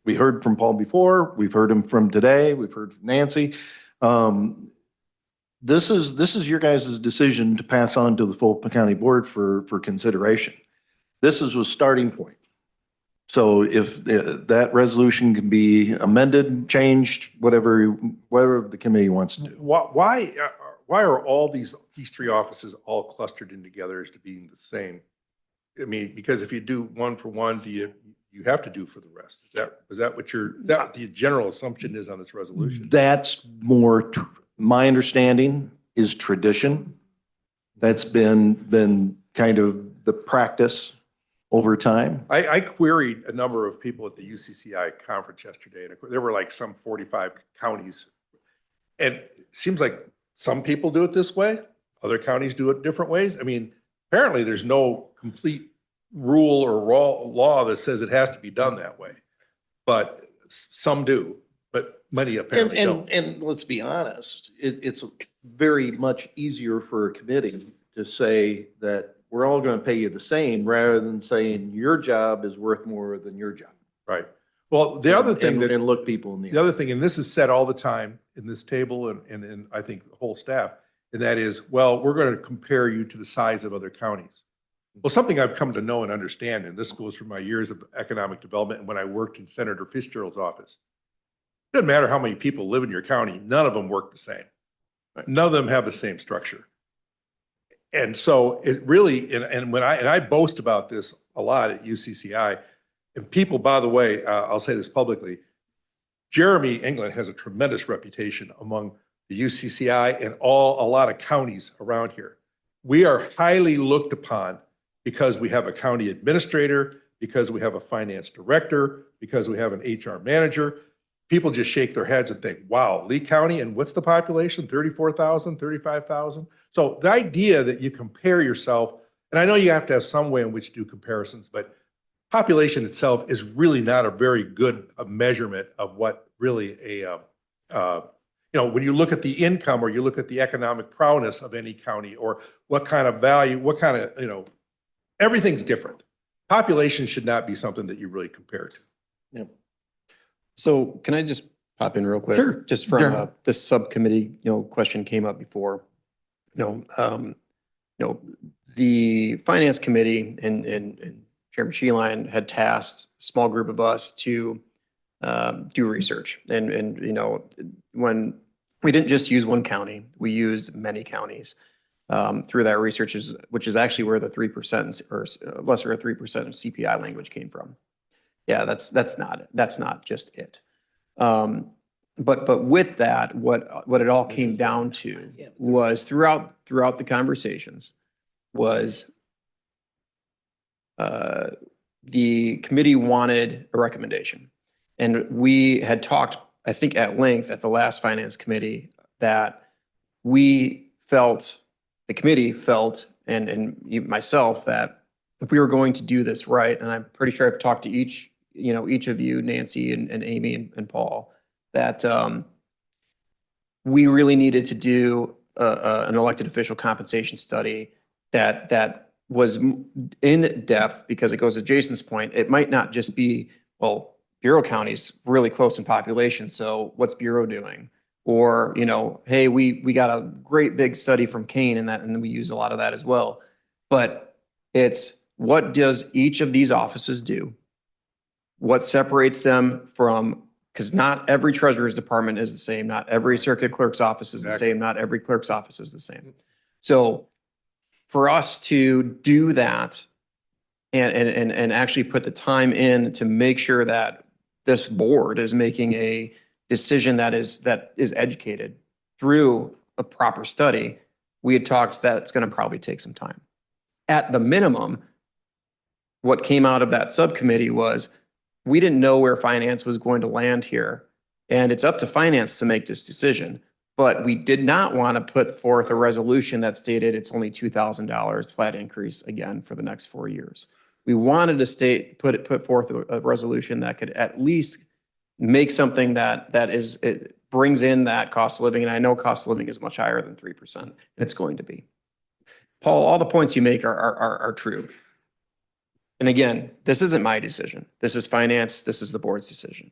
we heard from Paul before, we've heard him from today, we've heard from Nancy. This is your guys' decision to pass on to the Fulton County Board for consideration. This is a starting point. So if that resolution can be amended, changed, whatever the committee wants to do.
Why are all these three offices all clustered in together as to being the same? Because if you do one for one, do you have to do for the rest? Is that what the general assumption is on this resolution?
That's more, my understanding is tradition. That's been kind of the practice over time.
I queried a number of people at the UCCI conference yesterday, and there were like some 45 counties. And it seems like some people do it this way, other counties do it different ways. Apparently there's no complete rule or law that says it has to be done that way. But some do, but many apparently don't.
And let's be honest, it's very much easier for a committee to say that we're all going to pay you the same rather than saying your job is worth more than your job.
Right. Well, the other thing
And look people in the
The other thing, and this is said all the time in this table and I think the whole staff, and that is, well, we're going to compare you to the size of other counties. Well, something I've come to know and understand, and this goes from my years of economic development and when I worked in Senator Fitzgerald's office. It doesn't matter how many people live in your county, none of them work the same. None of them have the same structure. And so it really, and I boast about this a lot at UCCI, and people, by the way, I'll say this publicly, Jeremy England has a tremendous reputation among the UCCI and a lot of counties around here. We are highly looked upon because we have a county administrator, because we have a finance director, because we have an HR manager. People just shake their heads and think, wow, Lee County, and what's the population? 34,000, 35,000? So the idea that you compare yourself, and I know you have to have some way in which to do comparisons, but population itself is really not a very good measurement of what really when you look at the income or you look at the economic prowess of any county or what kind of value, everything's different. Population should not be something that you really compare to.
Yep.
So can I just pop in real quick?
Sure.
Just from this subcommittee, question came up before. The finance committee and Chairman Sheeline had tasked a small group of us to do research. And when we didn't just use one county, we used many counties through that research, which is actually where the 3% or lesser of 3% CPI language came from. Yeah, that's not just it. But with that, what it all came down to was throughout the conversations was the committee wanted a recommendation. And we had talked, I think at length at the last finance committee, that the committee felt, and myself, that if we were going to do this right, and I'm pretty sure I've talked to each of you, Nancy and Amy and Paul, that we really needed to do an elected official compensation study that was in depth, because it goes to Jason's point. It might not just be, well, Bureau County's really close in population, so what's Bureau doing? Or, hey, we got a great big study from Kane and we use a lot of that as well. But it's, what does each of these offices do? What separates them from, because not every treasurer's department is the same, not every circuit clerk's office is the same, not every clerk's office is the same. So for us to do that and actually put the time in to make sure that this board is making a decision that is educated through a proper study, we had talked that it's going to probably take some time. At the minimum, what came out of that subcommittee was, we didn't know where finance was going to land here. And it's up to finance to make this decision. But we did not want to put forth a resolution that stated it's only $2,000 flat increase again for the next 4 years. We wanted to put forth a resolution that could at least make something it brings in that cost of living. And I know cost of living is much higher than 3%, and it's going to be. Paul, all the points you make are true. And again, this isn't my decision. This is finance. This is the board's decision.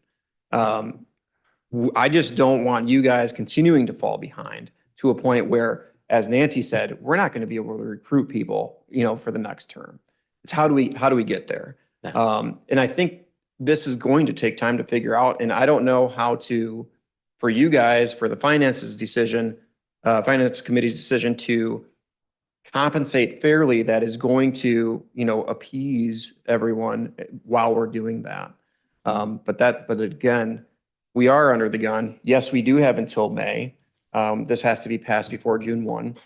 I just don't want you guys continuing to fall behind to a point where, as Nancy said, we're not going to be able to recruit people, for the next term. It's how do we get there? And I think this is going to take time to figure out. And I don't know how to, for you guys, for the finance committee's decision to compensate fairly, that is going to, appease everyone while we're doing that. But again, we are under the gun. Yes, we do have until May. This has to be passed before June 1.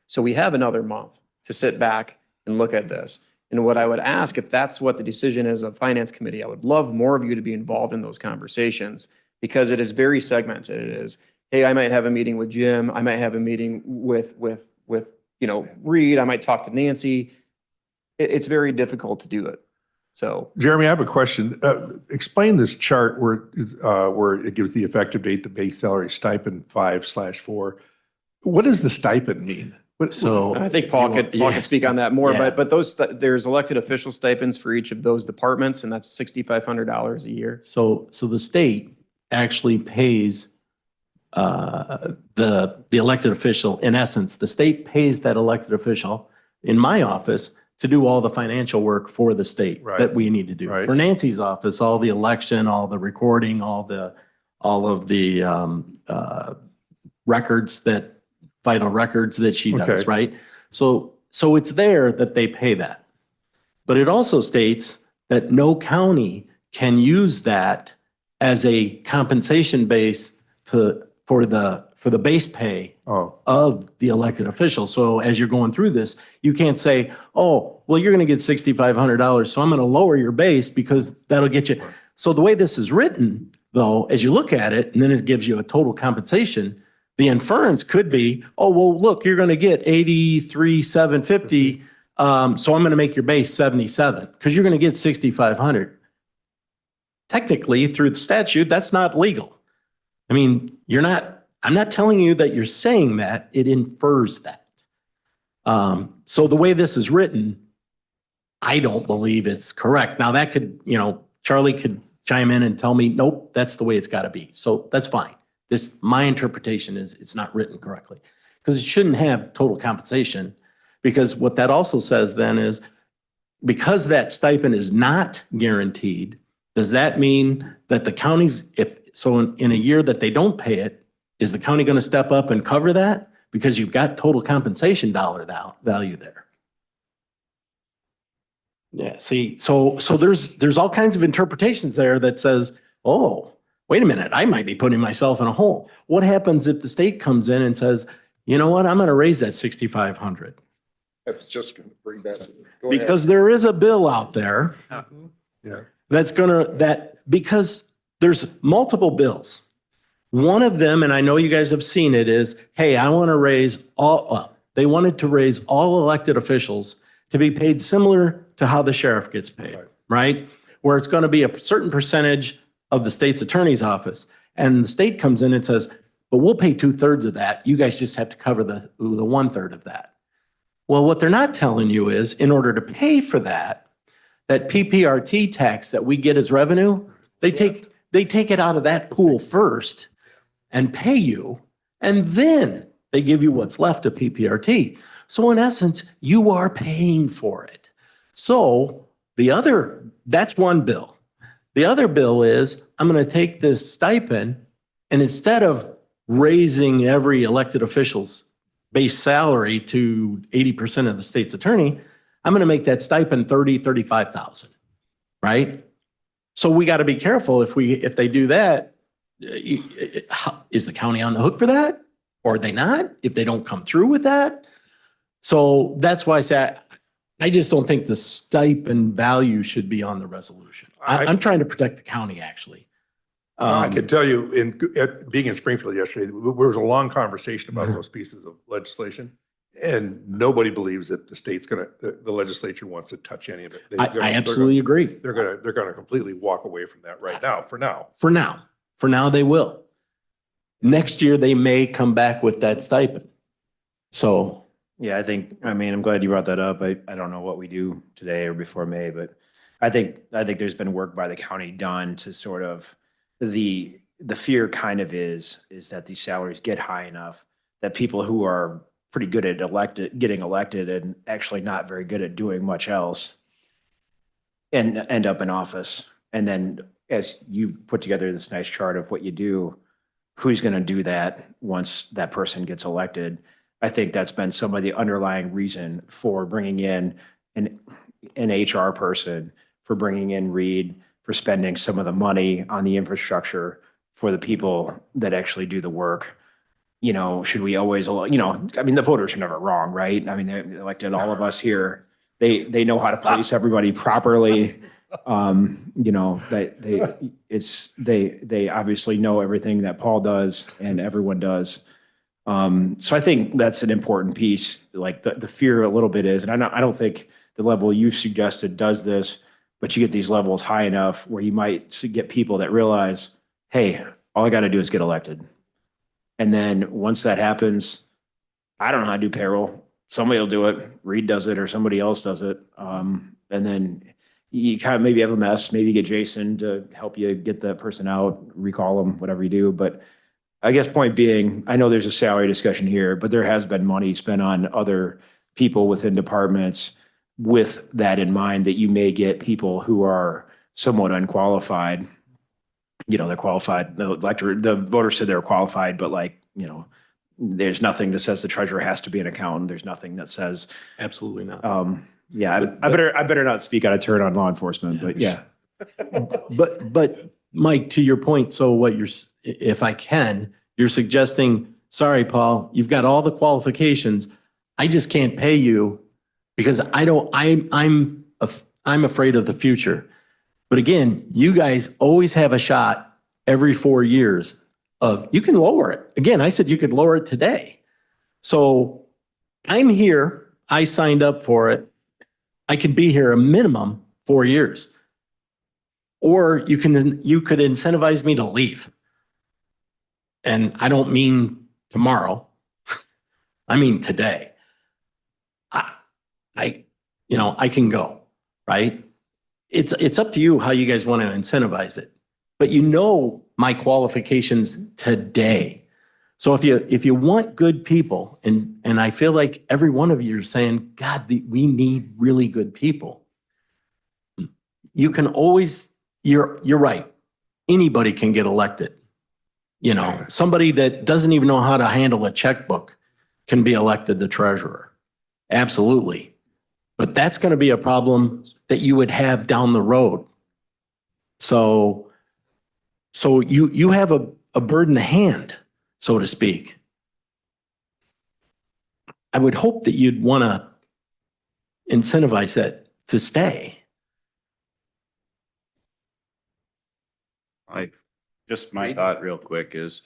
So we have another month to sit back and look at this. And what I would ask, if that's what the decision is of finance committee, I would love more of you to be involved in those conversations, because it is very segmented. It is, hey, I might have a meeting with Jim. I might have a meeting with Reed. I might talk to Nancy. It's very difficult to do it. So
Jeremy, I have a question. Explain this chart where it gives the effective date, the base salary stipend 5/4. What does the stipend mean?
So
I think Paul could speak on that more,
Yeah.
but there's elected official stipends for each of those departments, and that's $6,500 a year.
So the state actually pays the elected official. In essence, the state pays that elected official in my office to do all the financial work for the state
Right.
that we need to do.
Right.
For Nancy's office, all the election, all the recording, all of the vital records that she does,
Okay.
right? So it's there that they pay that. But it also states that no county can use that as a compensation base for the base pay
Oh,
of the elected official. So as you're going through this, you can't say, oh, well, you're going to get $6,500, so I'm going to lower your base because that'll get you. So the way this is written, though, as you look at it, and then it gives you a total compensation, the inference could be, oh, well, look, you're going to get 83,750, so I'm going to make your base 77 because you're going to get 6,500. Technically, through the statute, that's not legal. I mean, I'm not telling you that you're saying that, it infers that. So the way this is written, I don't believe it's correct. Now that could, Charlie could chime in and tell me, nope, that's the way it's got to be. So that's fine. My interpretation is it's not written correctly because it shouldn't have total compensation, because what that also says then is because that stipend is not guaranteed, does that mean that the counties, in a year that they don't pay it, is the county going to step up and cover that? Because you've got total compensation dollar value there. Yeah, see, so there's all kinds of interpretations there that says, oh, wait a minute, I might be putting myself in a hole. What happens if the state comes in and says, you know what, I'm going to raise that 6,500?
I was just going to bring that up. Go ahead.
Because there is a bill out there
yeah.
because there's multiple bills. One of them, and I know you guys have seen it, is, hey, I want to raise they wanted to raise all elected officials to be paid similar to how the sheriff gets paid,
Right.
right? Where it's going to be a certain percentage of the state's attorney's office. And the state comes in and says, but we'll pay 2/3 of that. You guys just have to cover the 1/3 of that. Well, what they're not telling you is in order to pay for that, that PPRT tax that we get as revenue, they take it out of that pool first and pay you, and then they give you what's left of PPRT. So in essence, you are paying for it. So that's one bill. The other bill is I'm going to take this stipend and instead of raising every elected official's base salary to 80% of the state's attorney, I'm going to make that stipend 35,000, right? So we got to be careful if they do that, is the county on the hook for that? Or are they not? If they don't come through with that? So that's why I say, I just don't think the stipend value should be on the resolution. I'm trying to protect the county, actually.
I can tell you, being in Springfield yesterday, there was a long conversation about those pieces of legislation. And nobody believes that the legislature wants to touch any of it.
I absolutely agree.
They're gonna completely walk away from that right now, for now.
For now, they will. Next year, they may come back with that stipend. So,
Yeah, I'm glad you brought that up. I don't know what we do today or before May, but I think there's been work by the county done to sort of, the fear kind of is that these salaries get high enough that people who are pretty good at getting elected and actually not very good at doing much else and end up in office. And then as you put together this nice chart of what you do, who's going to do that once that person gets elected? I think that's been some of the underlying reason for bringing in an HR person, for bringing in Reed, for spending some of the money on the infrastructure for the people that actually do the work. Should we always, the voters are never wrong, right? I mean, they elected all of us here. They know how to place everybody properly. They obviously know everything that Paul does and everyone does. So I think that's an important piece. Like the fear a little bit is, and I don't think the level you suggested does this, but you get these levels high enough where you might get people that realize, hey, all I got to do is get elected. And then once that happens, I don't know how to do payroll. Somebody will do it. Reed does it or somebody else does it. And then you kind of maybe have a mess. Maybe you get Jason to help you get that person out, recall them, whatever you do. But I guess point being, I know there's a salary discussion here, but there has been money spent on other people within departments with that in mind, that you may get people who are somewhat unqualified. They're qualified. The voters said they were qualified, but there's nothing that says the treasurer has to be an accountant. There's nothing that says.
absolutely not.
I better not speak out of turn on law enforcement, but yeah.
But Mike, to your point, so if I can, you're suggesting, sorry, Paul, you've got all the qualifications. I just can't pay you because I'm afraid of the future. But again, you guys always have a shot every 4 years you can lower it. Again, I said you could lower it today. So I'm here. I signed up for it. I can be here a minimum 4 years. Or you could incentivize me to leave. And I don't mean tomorrow. I mean today. I can go, right? It's up to you how you guys want to incentivize it. But my qualifications today. So if you want good people, and I feel like every one of you are saying, God, we need really good people. You can always, you're right. Anybody can get elected. Somebody that doesn't even know how to handle a checkbook can be elected the treasurer. Absolutely. But that's going to be a problem that you would have down the road. So you have a bird in the hand, so to speak. I would hope that you'd want to incentivize that to stay.
Just my thought real quick is,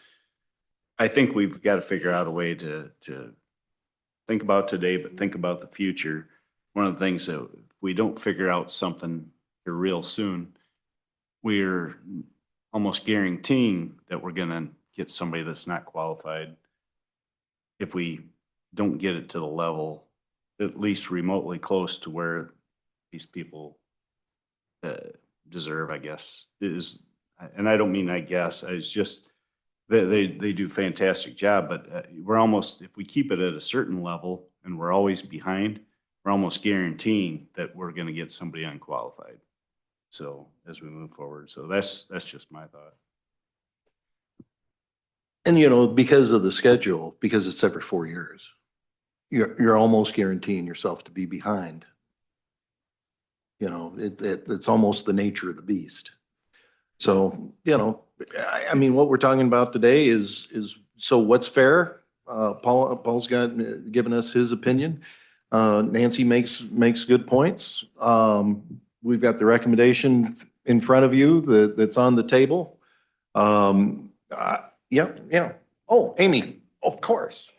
I think we've got to figure out a way to think about today, but think about the future. One of the things that we don't figure out something here real soon, we're almost guaranteeing that we're gonna get somebody that's not qualified if we don't get it to the level, at least remotely close to where these people deserve, I guess, is, and I don't mean I guess, it's just, they do a fantastic job, but we're almost, if we keep it at a certain level and we're always behind, we're almost guaranteeing that we're gonna get somebody unqualified. So as we move forward, so that's just my thought.
And you know, because of the schedule, because it's every 4 years, you're almost guaranteeing yourself to be behind. You know, it's almost the nature of the beast. So, you know, I mean, what we're talking about today is, so what's fair? Paul's given us his opinion. Nancy makes good points. We've got the recommendation in front of you that's on the table. Yeah. Oh, Amy, of course.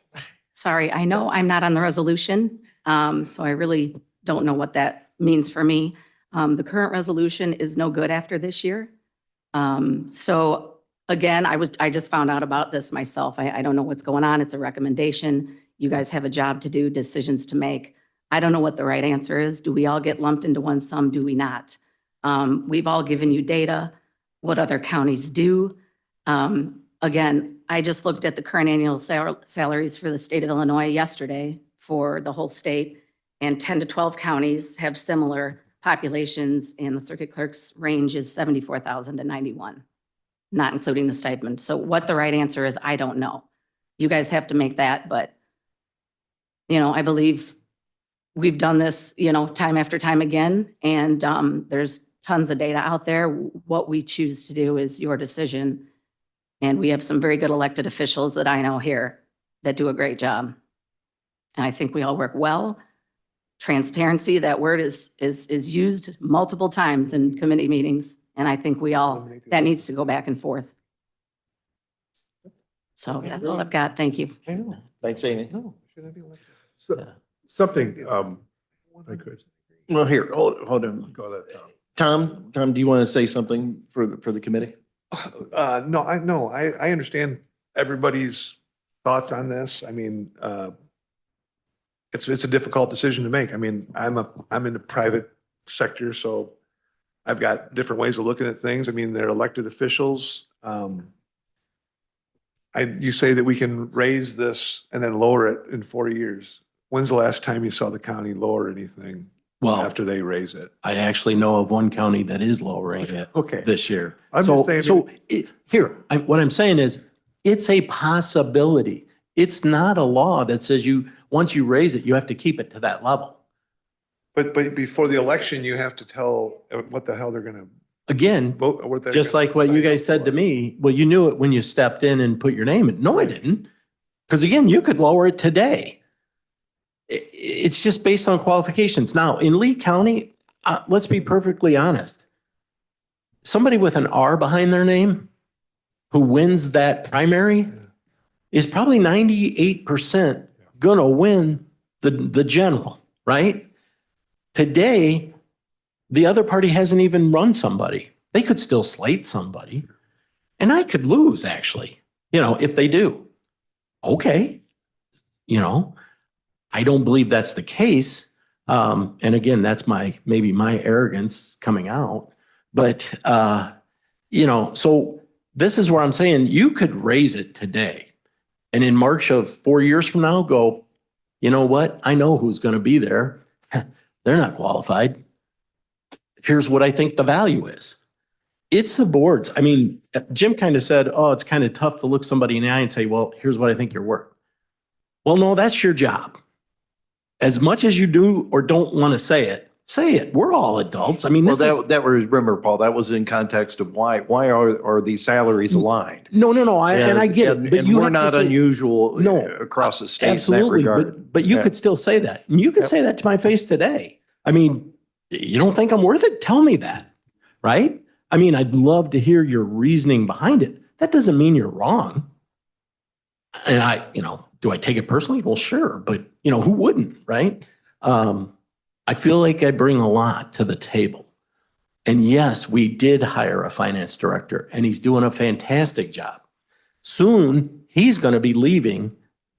Sorry, I know I'm not on the resolution, so I really don't know what that means for me. The current resolution is no good after this year. So again, I just found out about this myself. I don't know what's going on. It's a recommendation. You guys have a job to do, decisions to make. I don't know what the right answer is. Do we all get lumped into one sum? Do we not? We've all given you data, what other counties do. Again, I just looked at the current annual salaries for the state of Illinois yesterday for the whole state, and 10 to 12 counties have similar populations, and the circuit clerk's range is 74,000 to 91, not including the stipend. So what the right answer is, I don't know. You guys have to make that, but you know, I believe we've done this, you know, time after time again, and there's tons of data out there. What we choose to do is your decision. And we have some very good elected officials that I know here that do a great job. And I think we all work well. Transparency, that word is used multiple times in committee meetings. And I think that needs to go back and forth. So that's all I've got. Thank you.
Thanks, Amy.
So, something, I could,
Well, here, hold on.
go ahead, Tom.
Tom, do you want to say something for the committee?
No, I understand everybody's thoughts on this. I mean, it's a difficult decision to make. I mean, I'm in the private sector, so I've got different ways of looking at things. I mean, they're elected officials. You say that we can raise this and then lower it in 4 years. When's the last time you saw the county lower anything
Well,
after they raise it?
I actually know of one county that is lowering it
Okay.
this year.
I'm
So,
just saying-
what I'm saying is, it's a possibility. It's not a law that says once you raise it, you have to keep it to that level.
But before the election, you have to tell what the hell they're gonna
Again,
vote. What they're
just
gonna
like what you
sign
guys
up
said to
for.
me, well, you knew it when you stepped in and put your name in. No, I didn't. Because again, you could lower it today. It's just based on qualifications. Now, in Lee County, let's be perfectly honest. Somebody with an R behind their name who wins that primary is probably 98% gonna win the general, right? Today, the other party hasn't even run somebody. They could still slate somebody. And I could lose, actually, if they do. Okay. I don't believe that's the case. And again, that's maybe my arrogance coming out. But, so this is where I'm saying you could raise it today. And in March of 4 years from now, go, you know what? I know who's going to be there. They're not qualified. Here's what I think the value is. It's the boards. I mean, Jim kind of said, oh, it's kind of tough to look somebody in the eye and say, well, here's what I think you're worth. Well, no, that's your job. As much as you do or don't want to say it. We're all adults. I mean,
Well, remember, Paul, that was in context of why are these salaries aligned?
No. And I get it. But
And
you
we're
have to
not
say-
unusual
No,
across the state in that
Absolutely,
regard.
but you
Yeah.
could still say that. And you could say that to my face today. I mean, you don't think I'm worth it? Tell me that, right? I mean, I'd love to hear your reasoning behind it. That doesn't mean you're wrong. And do I take it personally? Well, sure, but who wouldn't, right? I feel like I bring a lot to the table. And yes, we did hire a finance director and he's doing a fantastic job. Soon, he's going to be leaving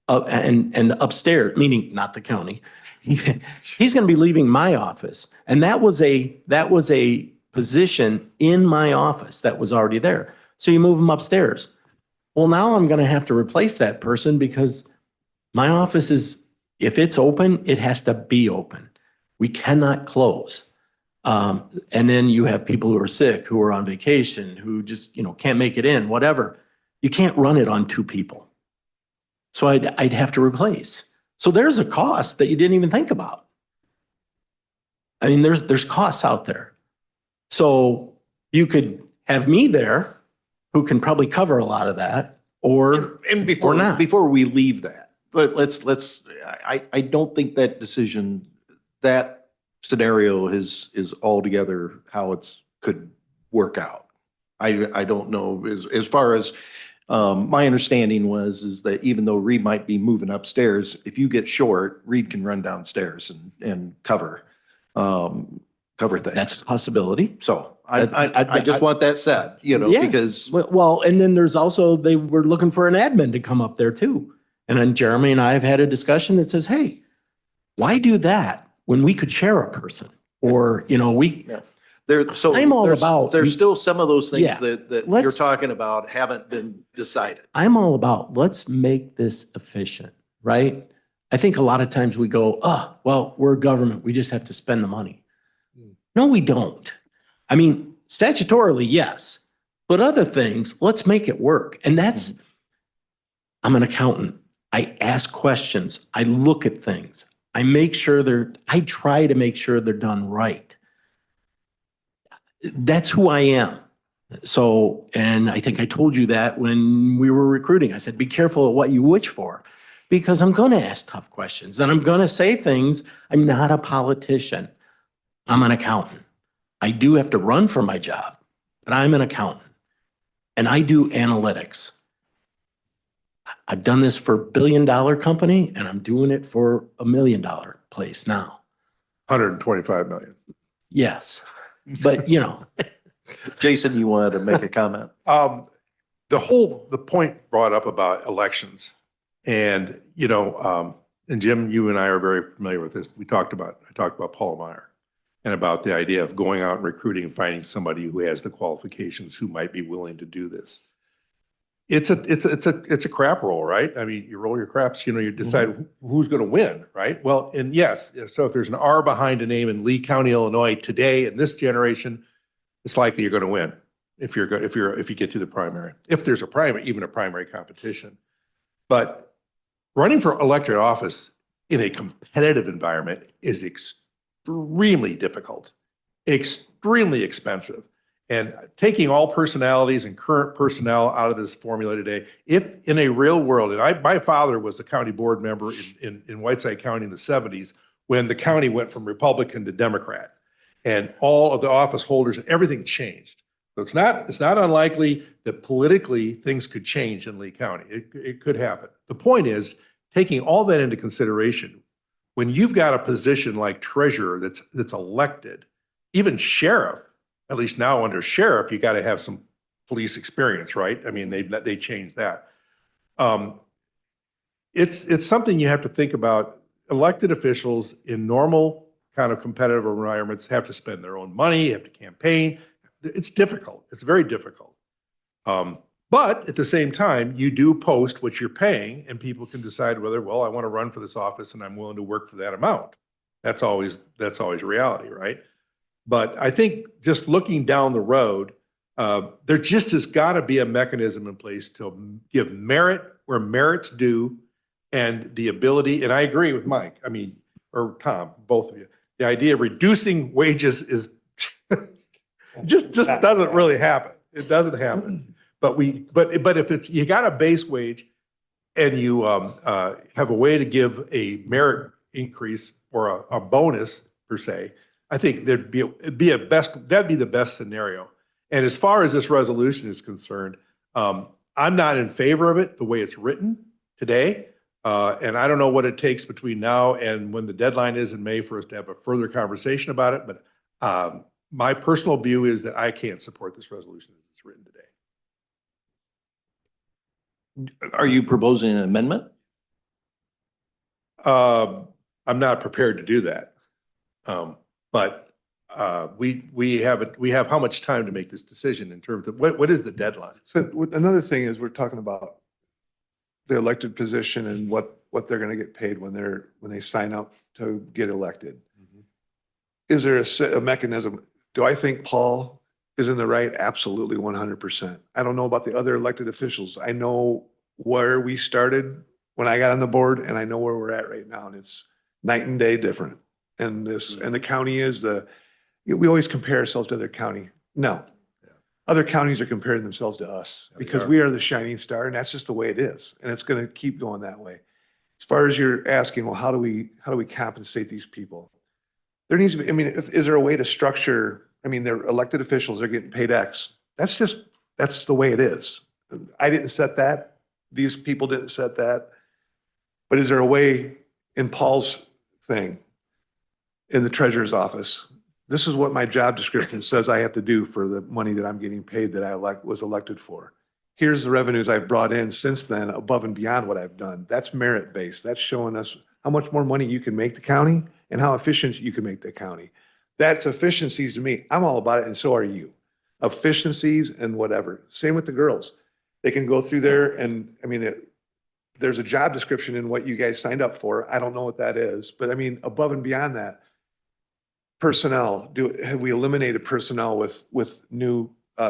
and upstairs, meaning not the county. He's going to be leaving my office. And that was a position in my office that was already there. So you move him upstairs. Well, now I'm going to have to replace that person because my office is, if it's open, it has to be open. We cannot close. And then you have people who are sick, who are on vacation, who just, can't make it in, whatever. You can't run it on two people. So I'd have to replace. So there's a cost that you didn't even think about. I mean, there's costs out there. So you could have me there who can probably cover a lot of that or not.
Before we leave that, I don't think that decision, that scenario is altogether how it's could work out. I don't know as far as my understanding is that even though Reed might be moving upstairs, if you get short, Reed can run downstairs and cover things.
That's a possibility.
So I just want that said,
Yeah.
because
Well, and then there's also, they were looking for an admin to come up there too. And then Jeremy and I have had a discussion that says, hey, why do that when we could share a person? Or, I'm all about.
There's still some of those things
Yeah.
that you're
Let's-
talking about haven't been decided.
I'm all about, let's make this efficient, right? I think a lot of times we go, well, we're government. We just have to spend the money. No, we don't. I mean, statutorily, yes, but other things, let's make it work. And I'm an accountant. I ask questions. I look at things. I try to make sure they're done right. That's who I am. So, and I think I told you that when we were recruiting. I said, be careful of what you wish for, because I'm going to ask tough questions and I'm going to say things. I'm not a politician. I'm an accountant. I do have to run for my job, but I'm an accountant and I do analytics. I've done this for $1 billion company and I'm doing it for $1 million place now.
125 million.
Yes. But
Jason, you wanted to make a comment?
The point brought up about elections and, and Jim, you and I are very familiar with this. I talked about Paul Meyer and about the idea of going out and recruiting and finding somebody who has the qualifications who might be willing to do this. It's a crap roll, right? I mean, you roll your craps, you decide who's going to win, right? Well, and yes, so if there's an R behind a name in Lee County, Illinois today in this generation, it's likely you're going to win if you get to the primary. If there's even a primary competition. But running for elected office in a competitive environment is extremely difficult, extremely expensive. And taking all personalities and current personnel out of this formula today, if in a real world, and my father was a county board member in Whiteside County in the 70s when the county went from Republican to Democrat, and all of the office holders and everything changed. So it's not unlikely that politically things could change in Lee County. It could happen. The point is taking all that into consideration. When you've got a position like treasurer that's elected, even sheriff, at least now under sheriff, you got to have some police experience, right? I mean, they changed that. It's something you have to think about. Elected officials in normal kind of competitive environments have to spend their own money, have to campaign. It's difficult. It's very difficult. But at the same time, you do post what you're paying and people can decide whether, well, I want to run for this office and I'm willing to work for that amount. That's always reality, right? But I think just looking down the road, there just has got to be a mechanism in place to give merit where merit's due and the ability, and I agree with Mike, or Tom, both of you, the idea of reducing wages is just doesn't really happen. It doesn't happen. But if you got a base wage and you have a way to give a merit increase or a bonus per se, I think that'd be the best scenario. And as far as this resolution is concerned, I'm not in favor of it the way it's written today, And I don't know what it takes between now and when the deadline is in May for us to have a further conversation about it, but my personal view is that I can't support this resolution as it's written today.
Are you proposing an amendment?
I'm not prepared to do that. But we have how much time to make this decision in terms of what is the deadline?
So another thing is we're talking about the elected position and what they're going to get paid when they sign up to get elected. Is there a mechanism? Do I think Paul is in the right? Absolutely, 100%. I don't know about the other elected officials. I know where we started when I got on the board, and I know where we're at right now, and it's night and day different. And the county is we always compare ourselves to other county. No. Other counties are comparing themselves to us because we are the shining star, and that's just the way it is. And it's going to keep going that way. As far as you're asking, well, how do we compensate these people? There needs to be, I mean, is there a way to structure, I mean, they're elected officials, they're getting paid X. That's the way it is. I didn't set that. These people didn't set that. But is there a way in Paul's thing, in the treasurer's office, this is what my job description says I have to do for the money that I'm getting paid that I was elected for. Here's the revenues I've brought in since then above and beyond what I've done. That's merit-based. That's showing us how much more money you can make the county and how efficient you can make the county. That's efficiencies to me. I'm all about it, and so are you. Efficiencies and whatever. Same with the girls. They can go through there and, I mean, there's a job description in what you guys signed up for. I don't know what that is, but I mean, above and beyond that, personnel, have we eliminated personnel with new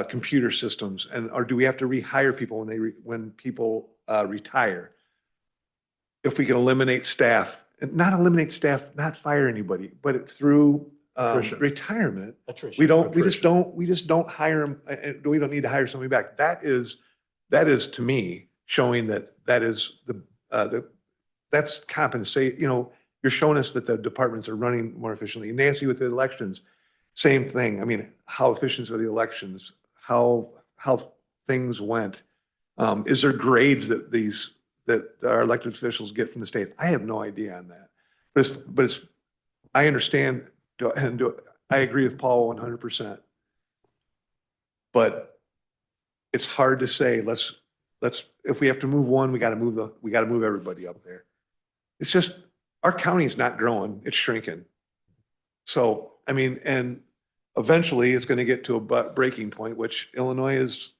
computer systems, or do we have to rehire people when people retire? If we can eliminate staff, and not eliminate staff, not fire anybody, but through retirement, we just don't hire them. We don't need to hire somebody back. That is to me showing that is that's compensate. You know, you're showing us that the departments are running more efficiently. Nancy, with the elections, same thing. I mean, how efficient are the elections? How things went? Is there grades that our elected officials get from the state? I have no idea on that. But I understand I agree with Paul 100%. But it's hard to say, let's if we have to move one, we got to move everybody up there. It's just our county is not growing, it's shrinking. So, I mean, and eventually it's going to get to a breaking point, which Illinois is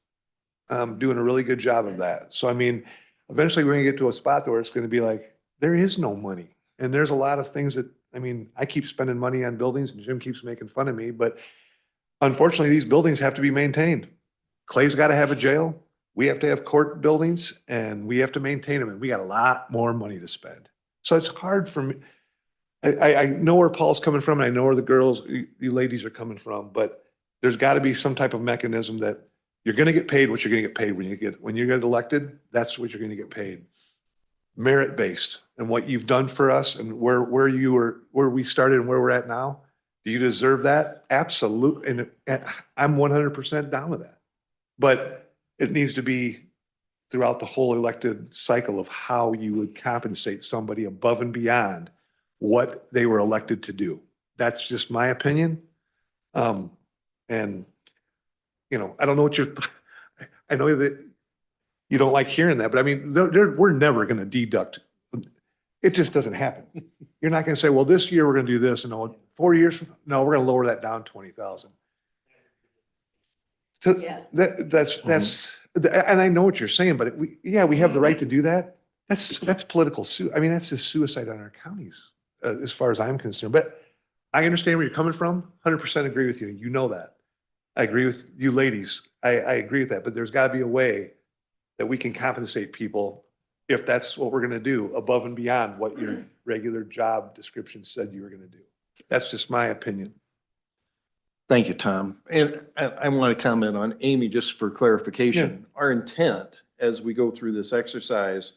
doing a really good job of that. So, I mean, eventually we're going to get to a spot where it's going to be like, there is no money. And there's a lot of things that, I mean, I keep spending money on buildings and Jim keeps making fun of me, but unfortunately these buildings have to be maintained. Clay's got to have a jail. We have to have court buildings and we have to maintain them. And we got a lot more money to spend. So it's hard for me. I know where Paul's coming from and I know where the girls, you ladies are coming from, but there's got to be some type of mechanism that you're going to get paid what you're going to get paid when you get elected. That's what you're going to get paid. Merit-based and what you've done for us and where we started and where we're at now. Do you deserve that? Absolutely. And I'm 100% down with that. But it needs to be throughout the whole elected cycle of how you would compensate somebody above and beyond what they were elected to do. That's just my opinion. And, you know, I don't know I know that you don't like hearing that, but I mean, we're never going to deduct. It just doesn't happen. You're not going to say, well, this year we're going to do this, and 4 years, no, we're going to lower that down 20,000. And I know what you're saying, but we have the right to do that. That's political. I mean, that's just suicide on our counties, as far as I'm concerned. But I understand where you're coming from. 100% agree with you. You know that. I agree with you, ladies. I agree with that. But there's got to be a way that we can compensate people if that's what we're going to do above and beyond what your regular job description said you were going to do. That's just my opinion.
Thank you, Tom. And I want to comment on Amy just for clarification. Our intent as we go through this exercise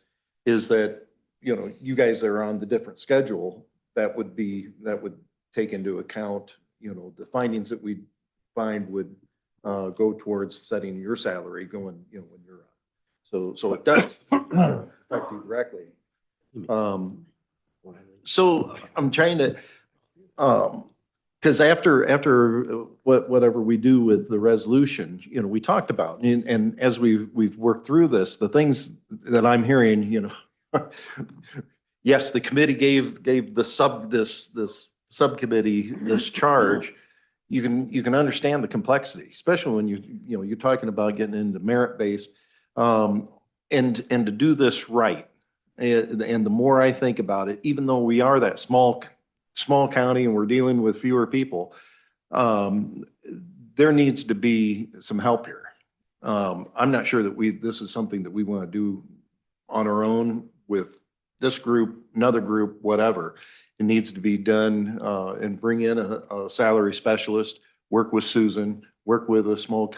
is that, you know, you guys that are on the different schedule, that would take into account, you know, the findings that we find would go towards setting your salary going, you know, when you're on. So it does affect you directly. So I'm trying to, because after whatever we do with the resolution, we talked about, and as we've worked through this, the things that I'm hearing, yes, the committee gave this subcommittee this charge. You can understand the complexity, especially when you're talking about getting into merit-based, and to do this right. And the more I think about it, even though we are that small county and we're dealing with fewer people, there needs to be some help here. I'm not sure that this is something that we want to do on our own with this group, another group, whatever. It needs to be done, and bring in a salary specialist, work with Susan, work with a small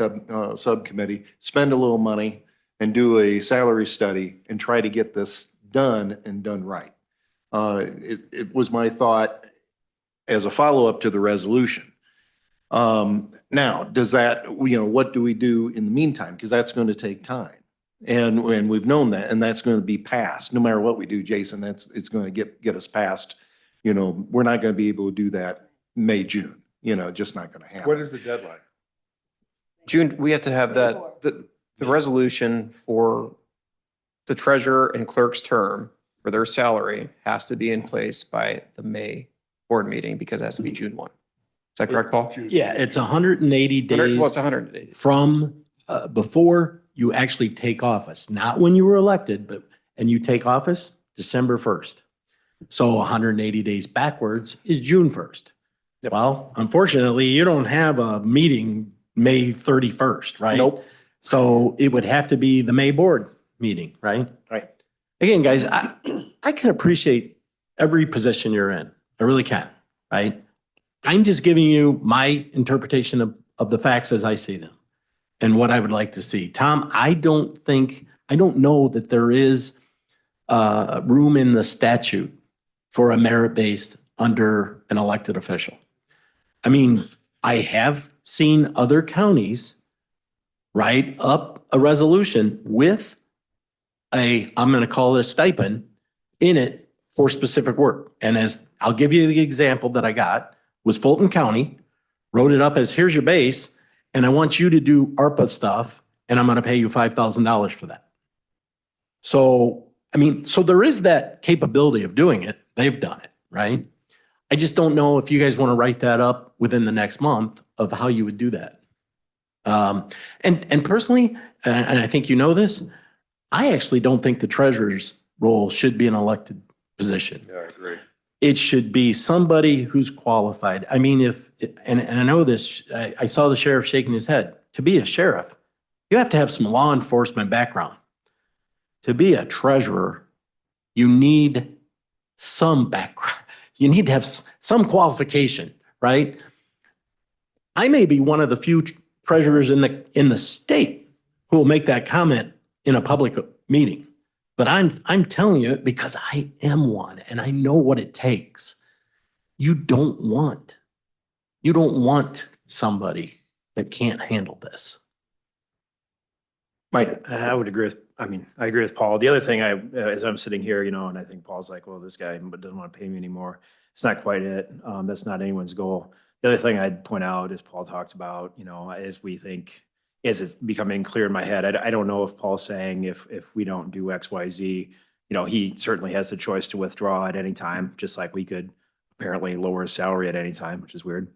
subcommittee, spend a little money and do a salary study and try to get this done and done right. It was my thought as a follow-up to the resolution. Now, does that, what do we do in the meantime? Because that's going to take time. And we've known that, and that's going to be passed. No matter what we do, Jason, it's going to get us past, we're not going to be able to do that May, June, just not going to happen.
What is the deadline?
June, we have to have the resolution for the treasurer and clerk's term for their salary has to be in place by the May board meeting because it has to be June 1. Is that correct, Paul?
Yeah, it's 180 days.
Well, it's 180.
From before you actually take office, not when you were elected, and you take office December 1st. So 180 days backwards is June 1st. Well, unfortunately, you don't have a meeting May 31st, right?
Nope.
So it would have to be the May board meeting, right?
Right.
Again, guys, I can appreciate every position you're in. I really can, right? I'm just giving you my interpretation of the facts as I see them and what I would like to see. Tom, I don't know that there is room in the statute for a merit-based under an elected official. I mean, I have seen other counties write up a resolution with I'm going to call it a stipend in it for specific work. And as I'll give you the example that I got was Fulton County wrote it up as here's your base and I want you to do ARPA stuff and I'm going to pay you $5,000 for that. So, I mean, so there is that capability of doing it. They've done it, right? I just don't know if you guys want to write that up within the next month of how you would do that. And personally, and I think you know this, I actually don't think the treasurer's role should be an elected position.
Yeah, I agree.
It should be somebody who's qualified. I mean, and I know this, I saw the sheriff shaking his head. To be a sheriff, you have to have some law enforcement background. To be a treasurer, you need some background. You need to have some qualification, right? I may be one of the few treasurers in the state who will make that comment in a public meeting. But I'm telling you it because I am one and I know what it takes. You don't want somebody that can't handle this.
Mike, I would agree I agree with Paul. The other thing as I'm sitting here, and I think Paul's like, well, this guy doesn't want to pay me anymore. It's not quite it. That's not anyone's goal. The other thing I'd point out is Paul talked about, as it's becoming clear in my head, I don't know if Paul's saying if we don't do X, Y, Z, he certainly has the choice to withdraw at any time, just like we could apparently lower his salary at any time, which is weird.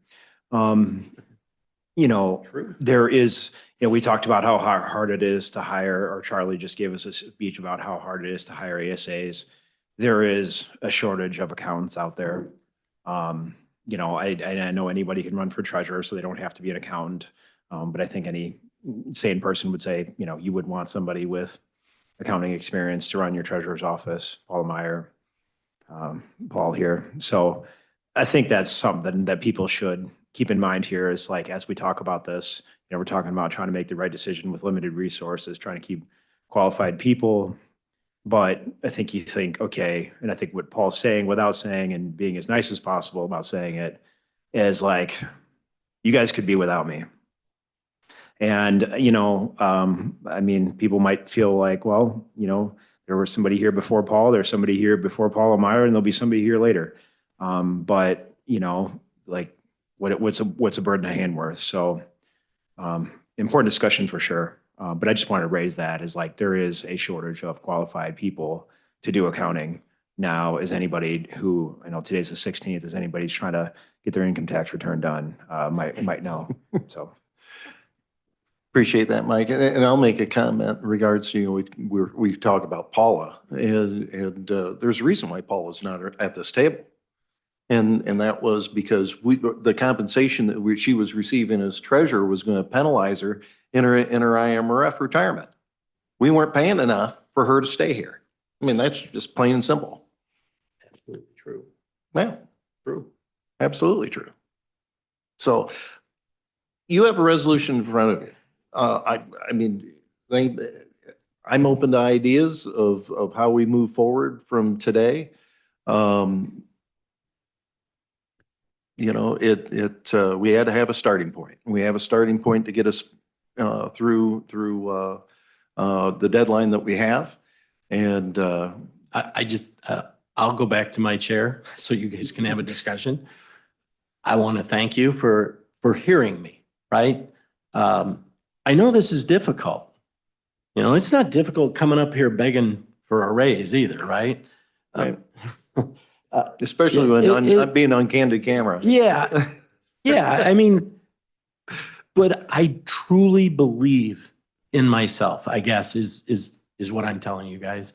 There is, we talked about how hard it is to hire, or Charlie just gave us a speech about how hard it is to hire ASAs. There is a shortage of accountants out there. I know anybody can run for treasurer, so they don't have to be an accountant. But I think any sane person would say, you would want somebody with accounting experience to run your treasurer's office, Paul Meyer, Paul here. So I think that's something that people should keep in mind here is like, as we talk about this, we're talking about trying to make the right decision with limited resources, trying to keep qualified people. But I think you think, okay, and I think what Paul's saying without saying and being as nice as possible about saying it is like, you guys could be without me. And, people might feel like, well, There was somebody here before Paul, there's somebody here before Paul Meyer, and there'll be somebody here later. But, you know, like, what's a bird in a hand worth? So, important discussion for sure. But I just wanted to raise that as like, there is a shortage of qualified people to do accounting now. Is anybody who, I know today's the 16th, is anybody's trying to get their income tax return done, might know, so.
Appreciate that, Mike. And I'll make a comment in regards to, you know, we talk about Paula, and there's a reason why Paula's not at this table. And that was because the compensation that she was receiving as treasurer was going to penalize her in her IMRF retirement. We weren't paying enough for her to stay here. I mean, that's just plain and simple.
Absolutely true.
Yeah, true. Absolutely true. So you have a resolution in front of you. I mean, I'm open to ideas of how we move forward from today. You know, we had to have a starting point. We have a starting point to get us through the deadline that we have. And
I just, I'll go back to my chair so you guys can have a discussion. I want to thank you for hearing me, right? I know this is difficult. You know, it's not difficult coming up here begging for a raise either, right?
Right. Especially when I'm being on candid camera.
Yeah, yeah, I mean, but I truly believe in myself, I guess, is what I'm telling you guys.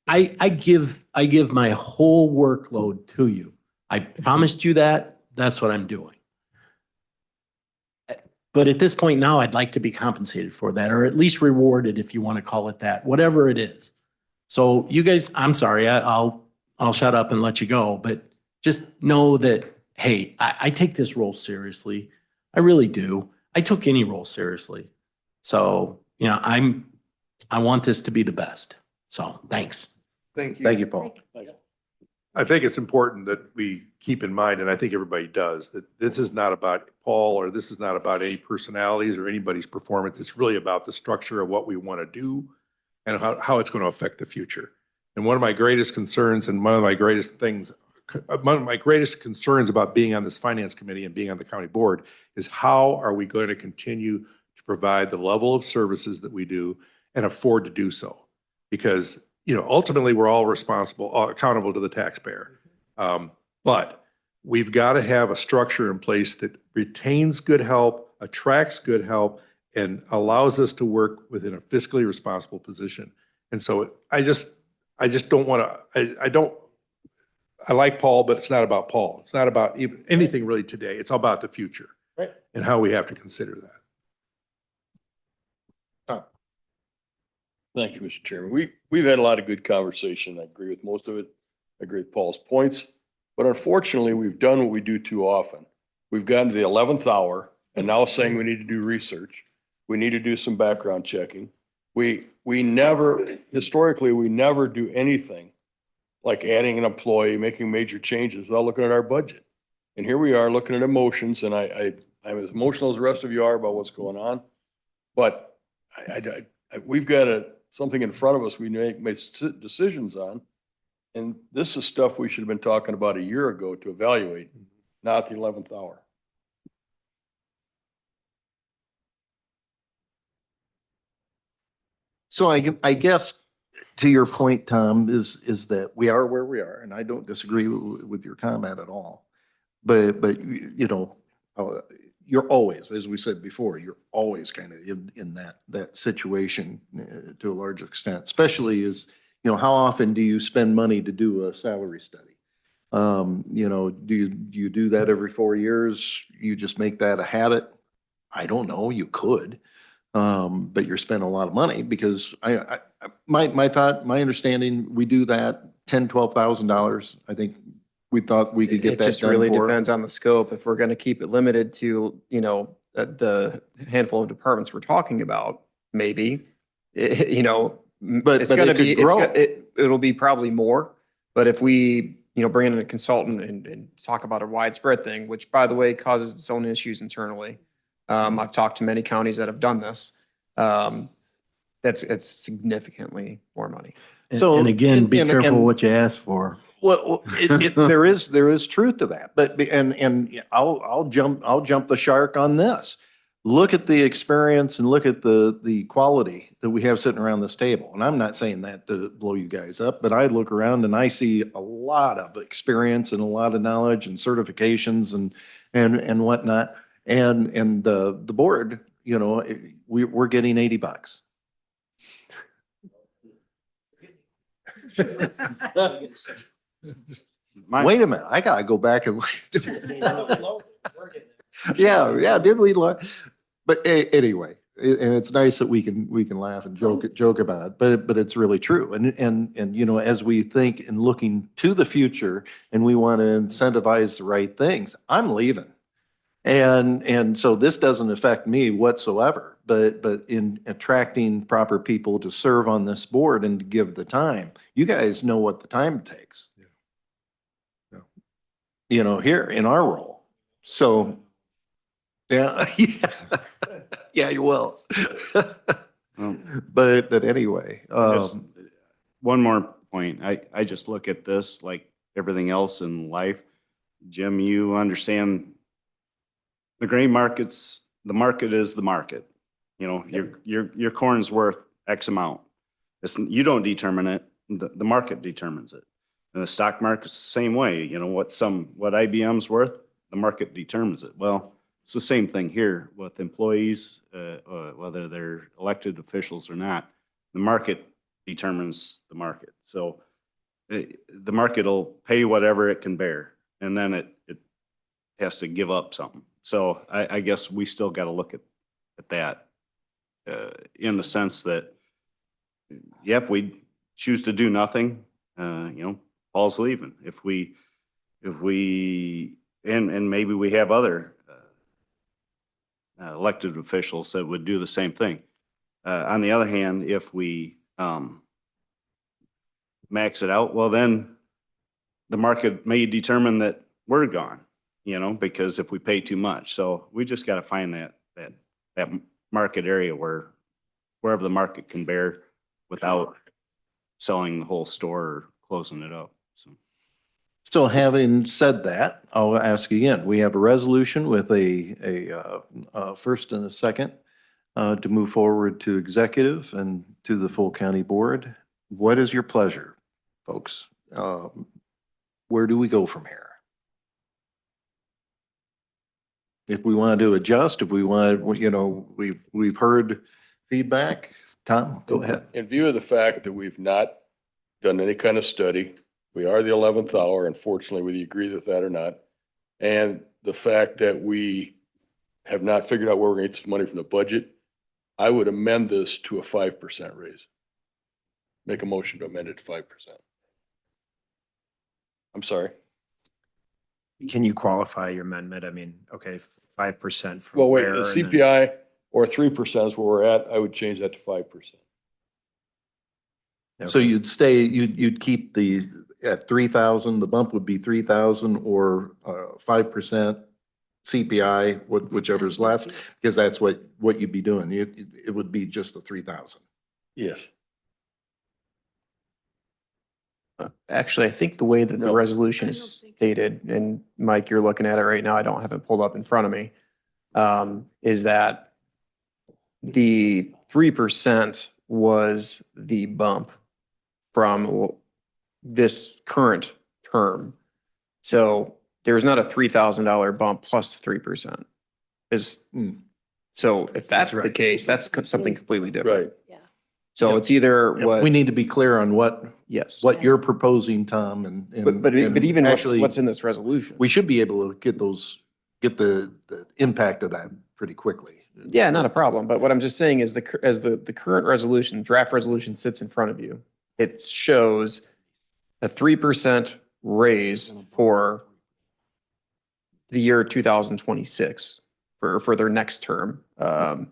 I give my whole workload to you. I promised you that. That's what I'm doing. But at this point now, I'd like to be compensated for that, or at least rewarded, if you want to call it that, whatever it is. So you guys, I'm sorry, I'll shut up and let you go, but just know that, hey, I take this role seriously. I really do. I took any role seriously. So, you know, I want this to be the best. So thanks.
Thank you.
Thank you, Paul.
I think it's important that we keep in mind, and I think everybody does, that this is not about Paul, or this is not about any personalities or anybody's performance. It's really about the structure of what we want to do and how it's going to affect the future. And one of my greatest concerns and one of my greatest concerns about being on this finance committee and being on the county board is how are we going to continue to provide the level of services that we do and afford to do so? Because, you know, ultimately we're all accountable to the taxpayer. But we've got to have a structure in place that retains good help, attracts good help, and allows us to work within a fiscally responsible position. And so I just don't want to, I like Paul, but it's not about Paul. It's not about even anything really today. It's all about the future.
Right.
And how we have to consider that.
Thank you, Mr. Chairman. We've had a lot of good conversation. I agree with most of it. I agree with Paul's points. But unfortunately, we've done what we do too often. We've gotten to the 11th hour and now saying we need to do research. We need to do some background checking. Historically, we never do anything like adding an employee, making major changes without looking at our budget. And here we are looking at emotions, and I'm as emotional as the rest of you are about what's going on. But we've got something in front of us we make decisions on. And this is stuff we should have been talking about a year ago to evaluate, not the 11th hour.
So I guess to your point, Tom, is that we are where we are, and I don't disagree with your comment at all. But you know, you're always, as we said before, you're always kind of in that situation to a large extent, especially as, you know, how often do you spend money to do a salary study? You know, do you do that every 4 years? You just make that a habit? I don't know, you could. But you're spending a lot of money because my understanding, we do that $10,000-$12,000. I think we thought we could get that done.
It just really depends on the scope. If we're going to keep it limited to, you know, the handful of departments we're talking about, maybe, you know,
but
it's going to be,
grow.
It'll be probably more. But if we, you know, bring in a consultant and talk about a widespread thing, which by the way, causes its own issues internally. I've talked to many counties that have done this. it's significantly more money.
So,
And again, be
and-
careful
and-
what you ask for.
Well, there is truth to that, but, and I'll jump the shark on this. Look at the experience and look at the quality that we have sitting around this table. And I'm not saying that to blow you guys up, but I look around and I see a lot of experience and a lot of knowledge and certifications and whatnot. And the board, you know, we're getting $80. Wait a minute, I gotta go back and. Yeah, did we learn? But anyway, and it's nice that we can laugh and joke about it, but it's really true. And, you know, as we think and looking to the future and we want to incentivize the right things, I'm leaving. And so this doesn't affect me whatsoever, but in attracting proper people to serve on this board and to give the time, you guys know what the time takes. You know, here in our role. So, yeah, yeah, you will. But anyway,
Just one more point. I just look at this like everything else in life. Jim, you understand the grain markets, the market is the market. You know, your corn's worth X amount. You don't determine it, the market determines it. And the stock market's the same way. You know, what IBM's worth, the market determines it. Well, it's the same thing here with employees, whether they're elected officials or not. The market determines the market. So the market will pay whatever it can bear, and then it has to give up something. So I guess we still got to look at that in the sense that, yeah, if we choose to do nothing, you know, Paul's leaving. If we and maybe we have other elected officials that would do the same thing. On the other hand, if we max it out, well, then the market may determine that we're gone, you know, because if we pay too much. So we just got to find that market area wherever the market can bear without selling the whole store or closing it up.
So having said that, I'll ask again, we have a resolution with a first and a second to move forward to executive and to the full county board. What is your pleasure, folks? Where do we go from here? If we want to adjust, if we want, you know, we've heard feedback. Tom, go ahead.
In view of the fact that we've not done any kind of study, we are the 11th hour, unfortunately, whether you agree with that or not. And the fact that we have not figured out where we're going to get this money from the budget, I would amend this to a 5% raise. Make a motion to amend it to 5%. I'm sorry.
Can you qualify your amendment? I mean, okay, 5% from
Well, wait,
where?
the
and then-
CPI or 3% is where we're at. I would change that to 5%.
So you'd keep at 3,000, the bump would be 3,000 or 5% CPI, whichever's less, because that's what you'd be doing. It would be just the 3,000.
Yes.
Actually, I think the way that the resolution is stated, and Mike, you're looking at it right now, I don't have it pulled up in front of me, is that the 3% was the bump from this current term. So there's not a $3,000 bump plus 3%. So if that's the case, that's something completely different.
Right.
So it's either what.
We need to be clear on what you're proposing, Tom, and.
But even
actually,
what's in this resolution?
we should be able to get the impact of that pretty quickly.
Yeah, not a problem. But what I'm just saying is as the current resolution, draft resolution sits in front of you, it shows a 3% raise for the year 2026 for their next term. Not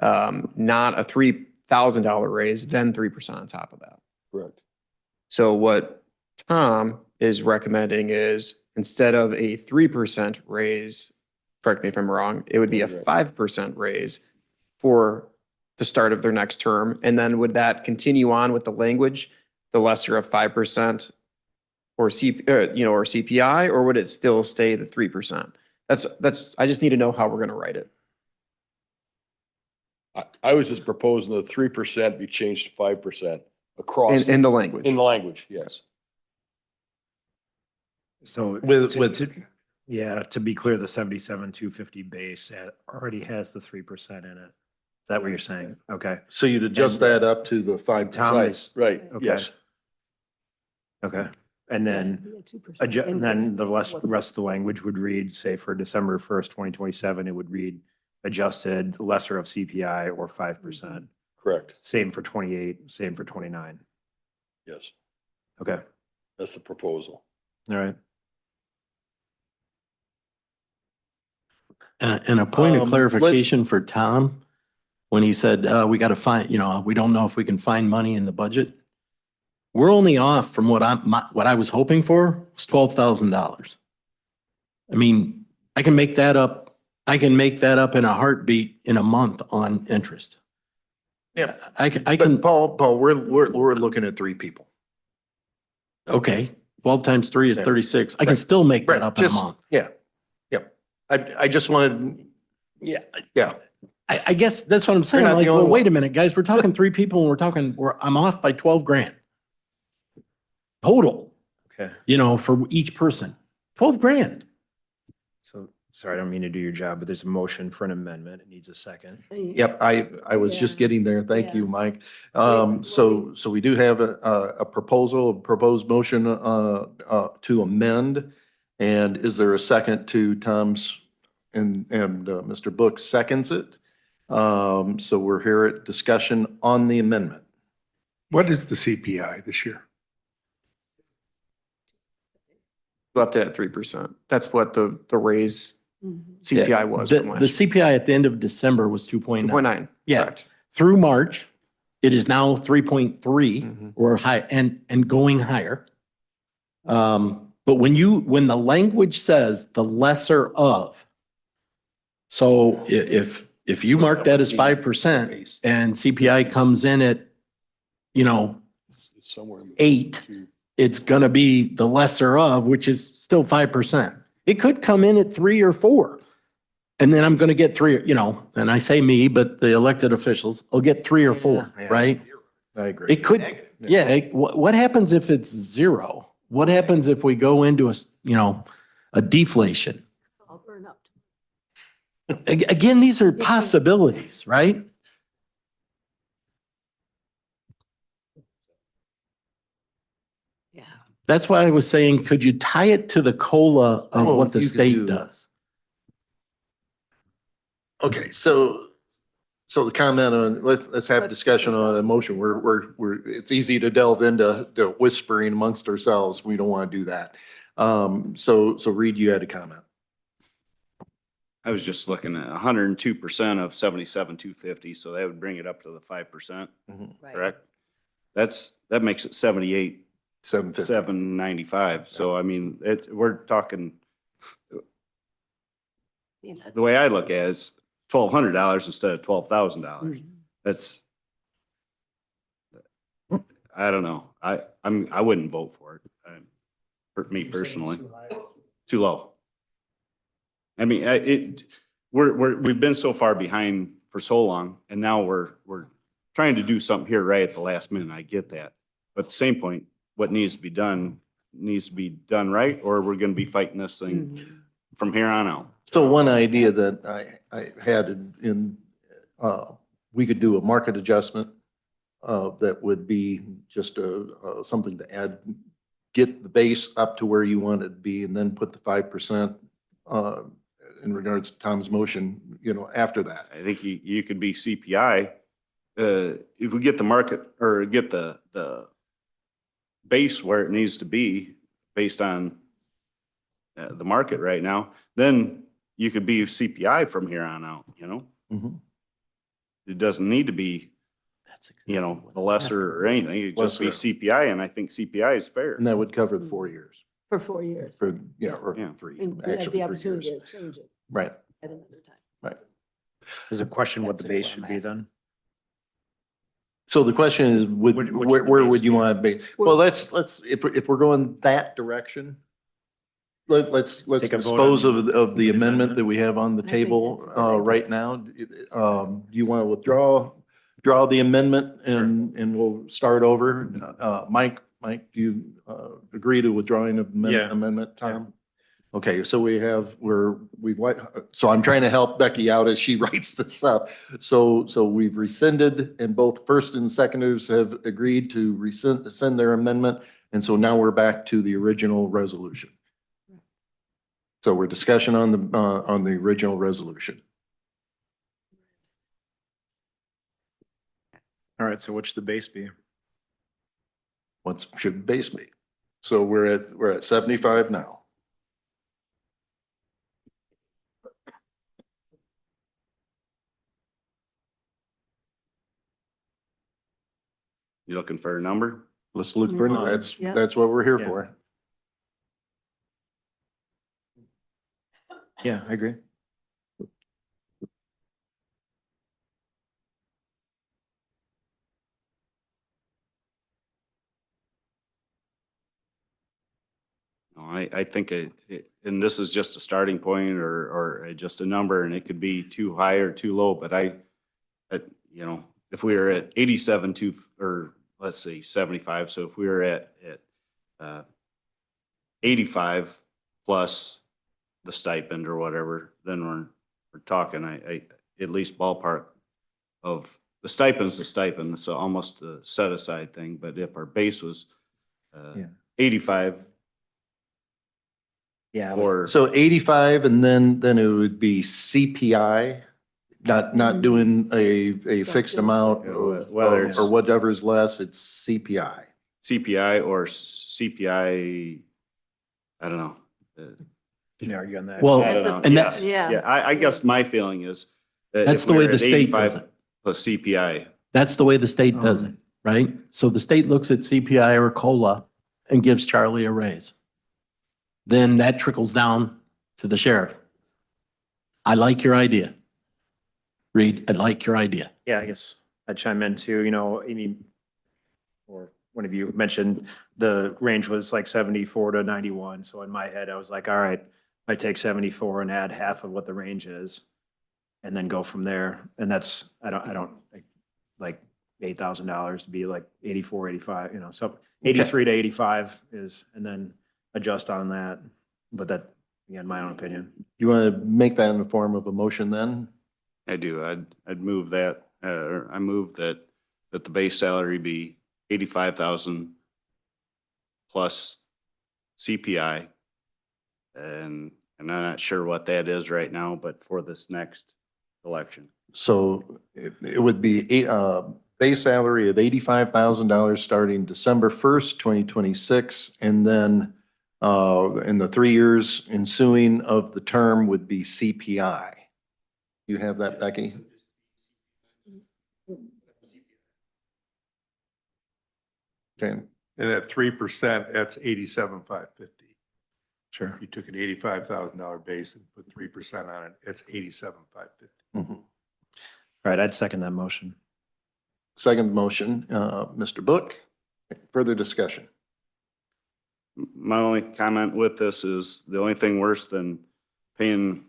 a $3,000 raise, then 3% on top of that.
Correct.
So what Tom is recommending is instead of a 3% raise, correct me if I'm wrong, it would be a 5% raise for the start of their next term? And then would that continue on with the language, the lesser of 5% or or CPI, or would it still stay the 3%? I just need to know how we're going to write it.
I was just proposing the 3% be changed to 5% across.
In the language.
In the language, yes.
So
With-
yeah, to be clear, the 77,250 base already has the 3% in it. Is that what you're saying? Okay.
So you'd adjust that up to the 5%.
Tom is,
Right,
Okay.
yes.
okay. And then and then the rest of the language would read, say for December 1st, 2027, it would read adjusted lesser of CPI or 5%.
Correct,
Same for 28, same for 29.
yes.
Okay.
That's the proposal.
All right.
And a point of
let-
clarification for Tom, when he said, we got to find, we don't know if we can find money in the budget. We're only off from what I was hoping for was $12,000. I mean, I can make that up. I can make that up in a heartbeat in a month on interest.
Yeah.
I
But
can,
Paul, we're looking at 3 people.
okay, 12 times 3 is
Yeah.
36. I can
Right.
still make that
Right,
up in a
just-
month.
Yeah, yep. I just wanted, yeah.
I guess that's what I'm saying.
not the
Like,
only
well, wait
one.
a minute, guys, we're talking 3 people and I'm off by 12 grand. Total,
Okay.
for each person, 12 grand.
So, sorry, I don't mean to do your job, but there's a motion for an amendment. It needs a second.
Yep, I was just
Yeah.
getting there. Thank you,
Yeah.
Mike.
Wait,
So we do have a proposed motion to amend. And is there a second to Tom's and Mr. Book seconds it? So we're here at discussion on the amendment.
What is the CPI this year?
Left it at 3%. That's what the raise CPI was
The
from
the
last year.
CPI at the end of December was 2.9.
2.9.
Yeah.
Correct.
Through March, it is now 3.3
Mhm.
or high and going higher. But when the language says the lesser of, so if you mark that as 5% and CPI comes in at,
It's somewhere. in between
8,
two.
it's gonna be the lesser of, which is still 5%. It could come in at 3 or 4. And then I'm gonna get 3, and I say me, but the elected officials will get 3 or 4,
Yeah.
right?
I agree.
It could, yeah, what happens if it's 0? What happens if we go into a deflation?
I'll burn up.
Again, these are possibilities, right?
Yeah.
That's why I was saying, could you tie it to the COLA of
Well,
what the
you could
state
do-
does?
Okay, so the comment on, let's have discussion on a motion. It's easy to delve into whispering amongst ourselves. We don't want to do that. So Reed, you had a comment.
I was just looking at 102% of 77,250, so that would bring it up to the 5%, correct? That makes it 78,
750.
795. So I mean, we're talking, the way I look at it is $1,200 instead of $12,000. That's, I don't know. I wouldn't vote for it. For me personally, too low. I mean, we've been so far behind for so long, and now we're trying to do something here right at the last minute. I get that. But at the same point, what needs to be done right, or we're gonna be fighting this thing from here on out.
So one idea that I had we could do a market adjustment that would be just something to add, get the base up to where you want it to be, and then put the 5% in regards to Tom's motion, after that.
I think you could be CPI. If we get the market or get the base where it needs to be based on the market right now, then you could be CPI from here on out,
Mhm.
It doesn't need to be, the lesser or anything. It just be
Lesser.
CPI, and I think CPI is fair.
And that would cover the 4 years,
For 4 years.
or
Yeah.
3,
And we have
actually
the
3 years.
opportunity to change it
Right,
at another time.
right.
Is a question what the
That's
base
what
should
I'm
be
asking.
then?
So the question is,
Which is the
where would
base?
you want to be? Well, let's, if we're going that direction, let's
Take a vote
dispose
on
of
the
the amendment
amendment.
that we have on the
I think
table,
that's a good idea.
right now. Do you want to withdraw the amendment and we'll start over? Mike, do you, agree to withdrawing of
Yeah.
amendment, Tom? Okay, so so I'm trying to help Becky out as she writes this up. So we've rescinded and both first and seconders have agreed to send their amendment. And so now we're back to the original resolution. So we're discussion on the original resolution.
All right, so what should the base be?
What should the base be? So we're at 75 now.
You looking for a number?
Let's look for,
Yeah.
that's what we're here
Yeah.
for.
Yeah, I agree.
No, I think and this is just a starting point or just a number, and it could be too high or too low, but you know, if we were at 87 or let's say 75, so if we were at 85 plus the stipend or whatever, then we're talking, I at least ballpark of the stipend's the stipend, so almost a set aside thing, but if our base was
Yeah.
85
Yeah.
or.
So 85 and then it would be CPI, not doing a fixed amount
Yeah,
of-
whether it's-
or whatever's less, it's CPI.
CPI or CPI, I don't know.
Can you argue on that?
Well,
I don't know.
and
Yes.
that's-
Yeah.
Yeah, I guess my feeling is that
That's
if
the
we
way
were
the
at
state
85
does it.
plus CPI,
That's the way the state does it, right? So the state looks at CPI or COLA and gives Charlie a raise. Then that trickles down to the sheriff. I like your idea. Reed, I like your idea.
Yeah, I guess I'd chime in too, Amy, or one of you mentioned the range was like 74 to 91. So in my head, I was like, all right, I take 74 and add half of what the range is and then go from there. And that's, I don't like $8,000 to be like 84, 85, so 83 to 85 is, and then adjust on that. But that, again, my own opinion.
You want to make that in the form of a motion then?
I do. I'd move that, or I move that the base salary be 85,000 plus CPI. And I'm not sure what that is right now, but for this next election.
So it would be base salary of $85,000 starting December 1st, 2026. And then in the 3 years ensuing of the term would be CPI. You have that, Becky? Okay.
And at 3%, that's 87,550.
Sure.
You took an $85,000 base and put 3% on it, it's 87,550.
Mhm.
All right, I'd second that motion.
Second motion, Mr. Book, further discussion.
My only comment with this is the only thing worse than paying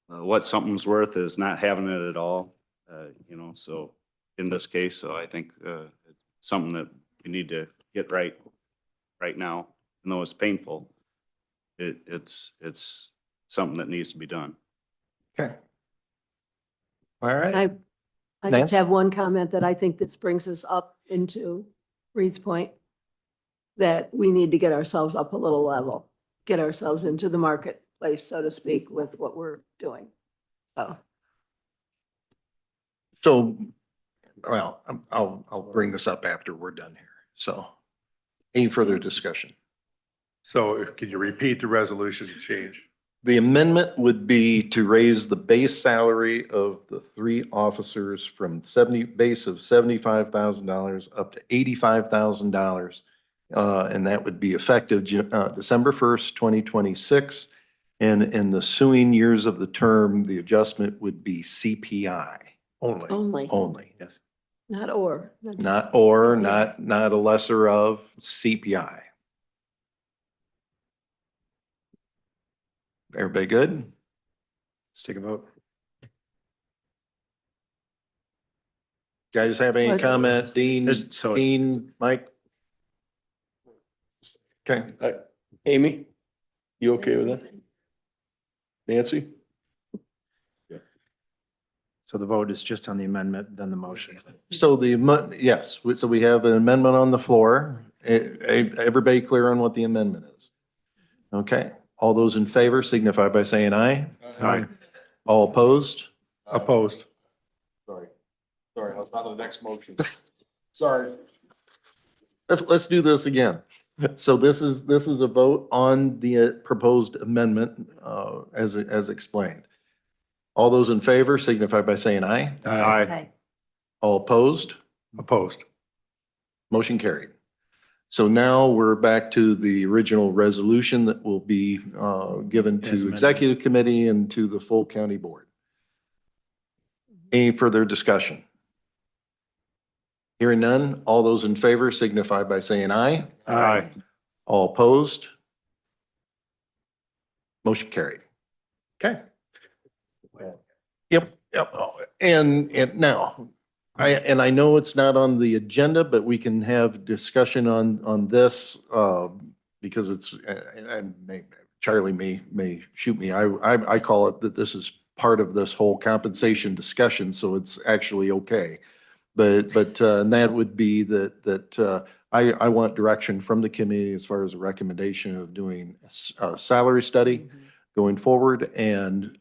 what something's worth is not having it at all, so in this case, so I think it's something that we need to get right now, even though it's painful. It's something that needs to be done.
Okay. All right.
I
Nance?
just have one comment that I think this brings us up into Reed's point, that we need to get ourselves up a little level, get ourselves into the marketplace, so to speak, with what we're doing.
So, well, I'll bring this up after we're done here. So any further discussion?
So can you repeat the resolution change?
The amendment would be to raise the base salary of the 3 officers from base of $75,000 up to $85,000. And that would be effective December 1st, 2026. And in the ensuing years of the term, the adjustment would be CPI
Only.
Only.
only.
Yes.
Not or.
not or, not a lesser of CPI. Everybody good?
Let's take a vote.
Guys have any
What?
comment? Dean,
So it's-
Dean, Mike? Okay,
Amy, you okay with that? Nancy?
So the vote is just on the amendment, then the motion.
so yes, so we have an amendment on the floor. Everybody clear on what the amendment is? Okay, all those in favor signify by saying aye.
Aye.
All opposed?
Opposed.
Sorry, I was on the next motion.
Sorry. Let's do this again. So this is a vote on the proposed amendment, as explained. All those in favor signify by saying aye.
Aye.
All opposed?
Opposed.
Motion carried. So now we're back to the original resolution that will be given
As
to
amended.
executive committee and to the full county board. Any further discussion? Hearing none, all those in favor signify by saying aye.
Aye.
All opposed? Motion carried. Okay. Yep. Oh, and now, I know it's not on the agenda, but we can have discussion on this, because it's, Charlie may shoot me. I call it that this is part of this whole compensation discussion, so it's actually okay. But that would be that I want direction from the committee as far as a recommendation of doing a salary study going forward. And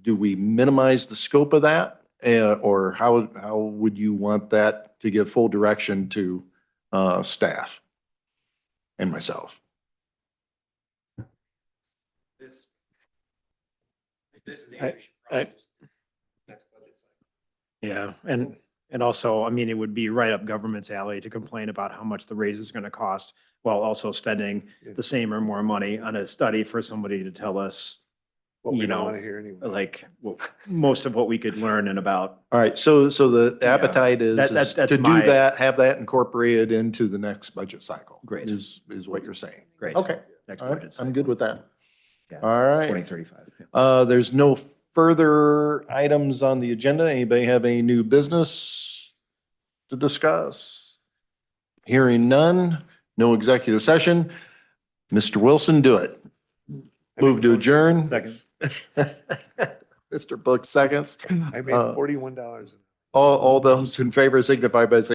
do we minimize the scope of that? Or how would you want that to give full direction to staff and myself?
Yeah, and also, I mean, it would be right up government's alley to complain about how much the raise is going to cost while also spending the same or more money on a study for somebody to tell us,
What we
you
don't
know,
want to hear anyway.
like, well, most of what we could learn in about.
All right, so the appetite is
That's
to do
my-
that, have that incorporated into the next budget cycle.
Great.
Is what you're saying.
Great.
Okay.
Next
All right,
budget.
I'm good with that.
Yeah.
All right.
2035.
There's no further items on the agenda. Anybody have any new business to discuss? Hearing none, no executive session. Mr. Wilson, do it. Move to adjourn.
Second.
Mr. Book seconds.
I made $41.
All those in favor signify by saying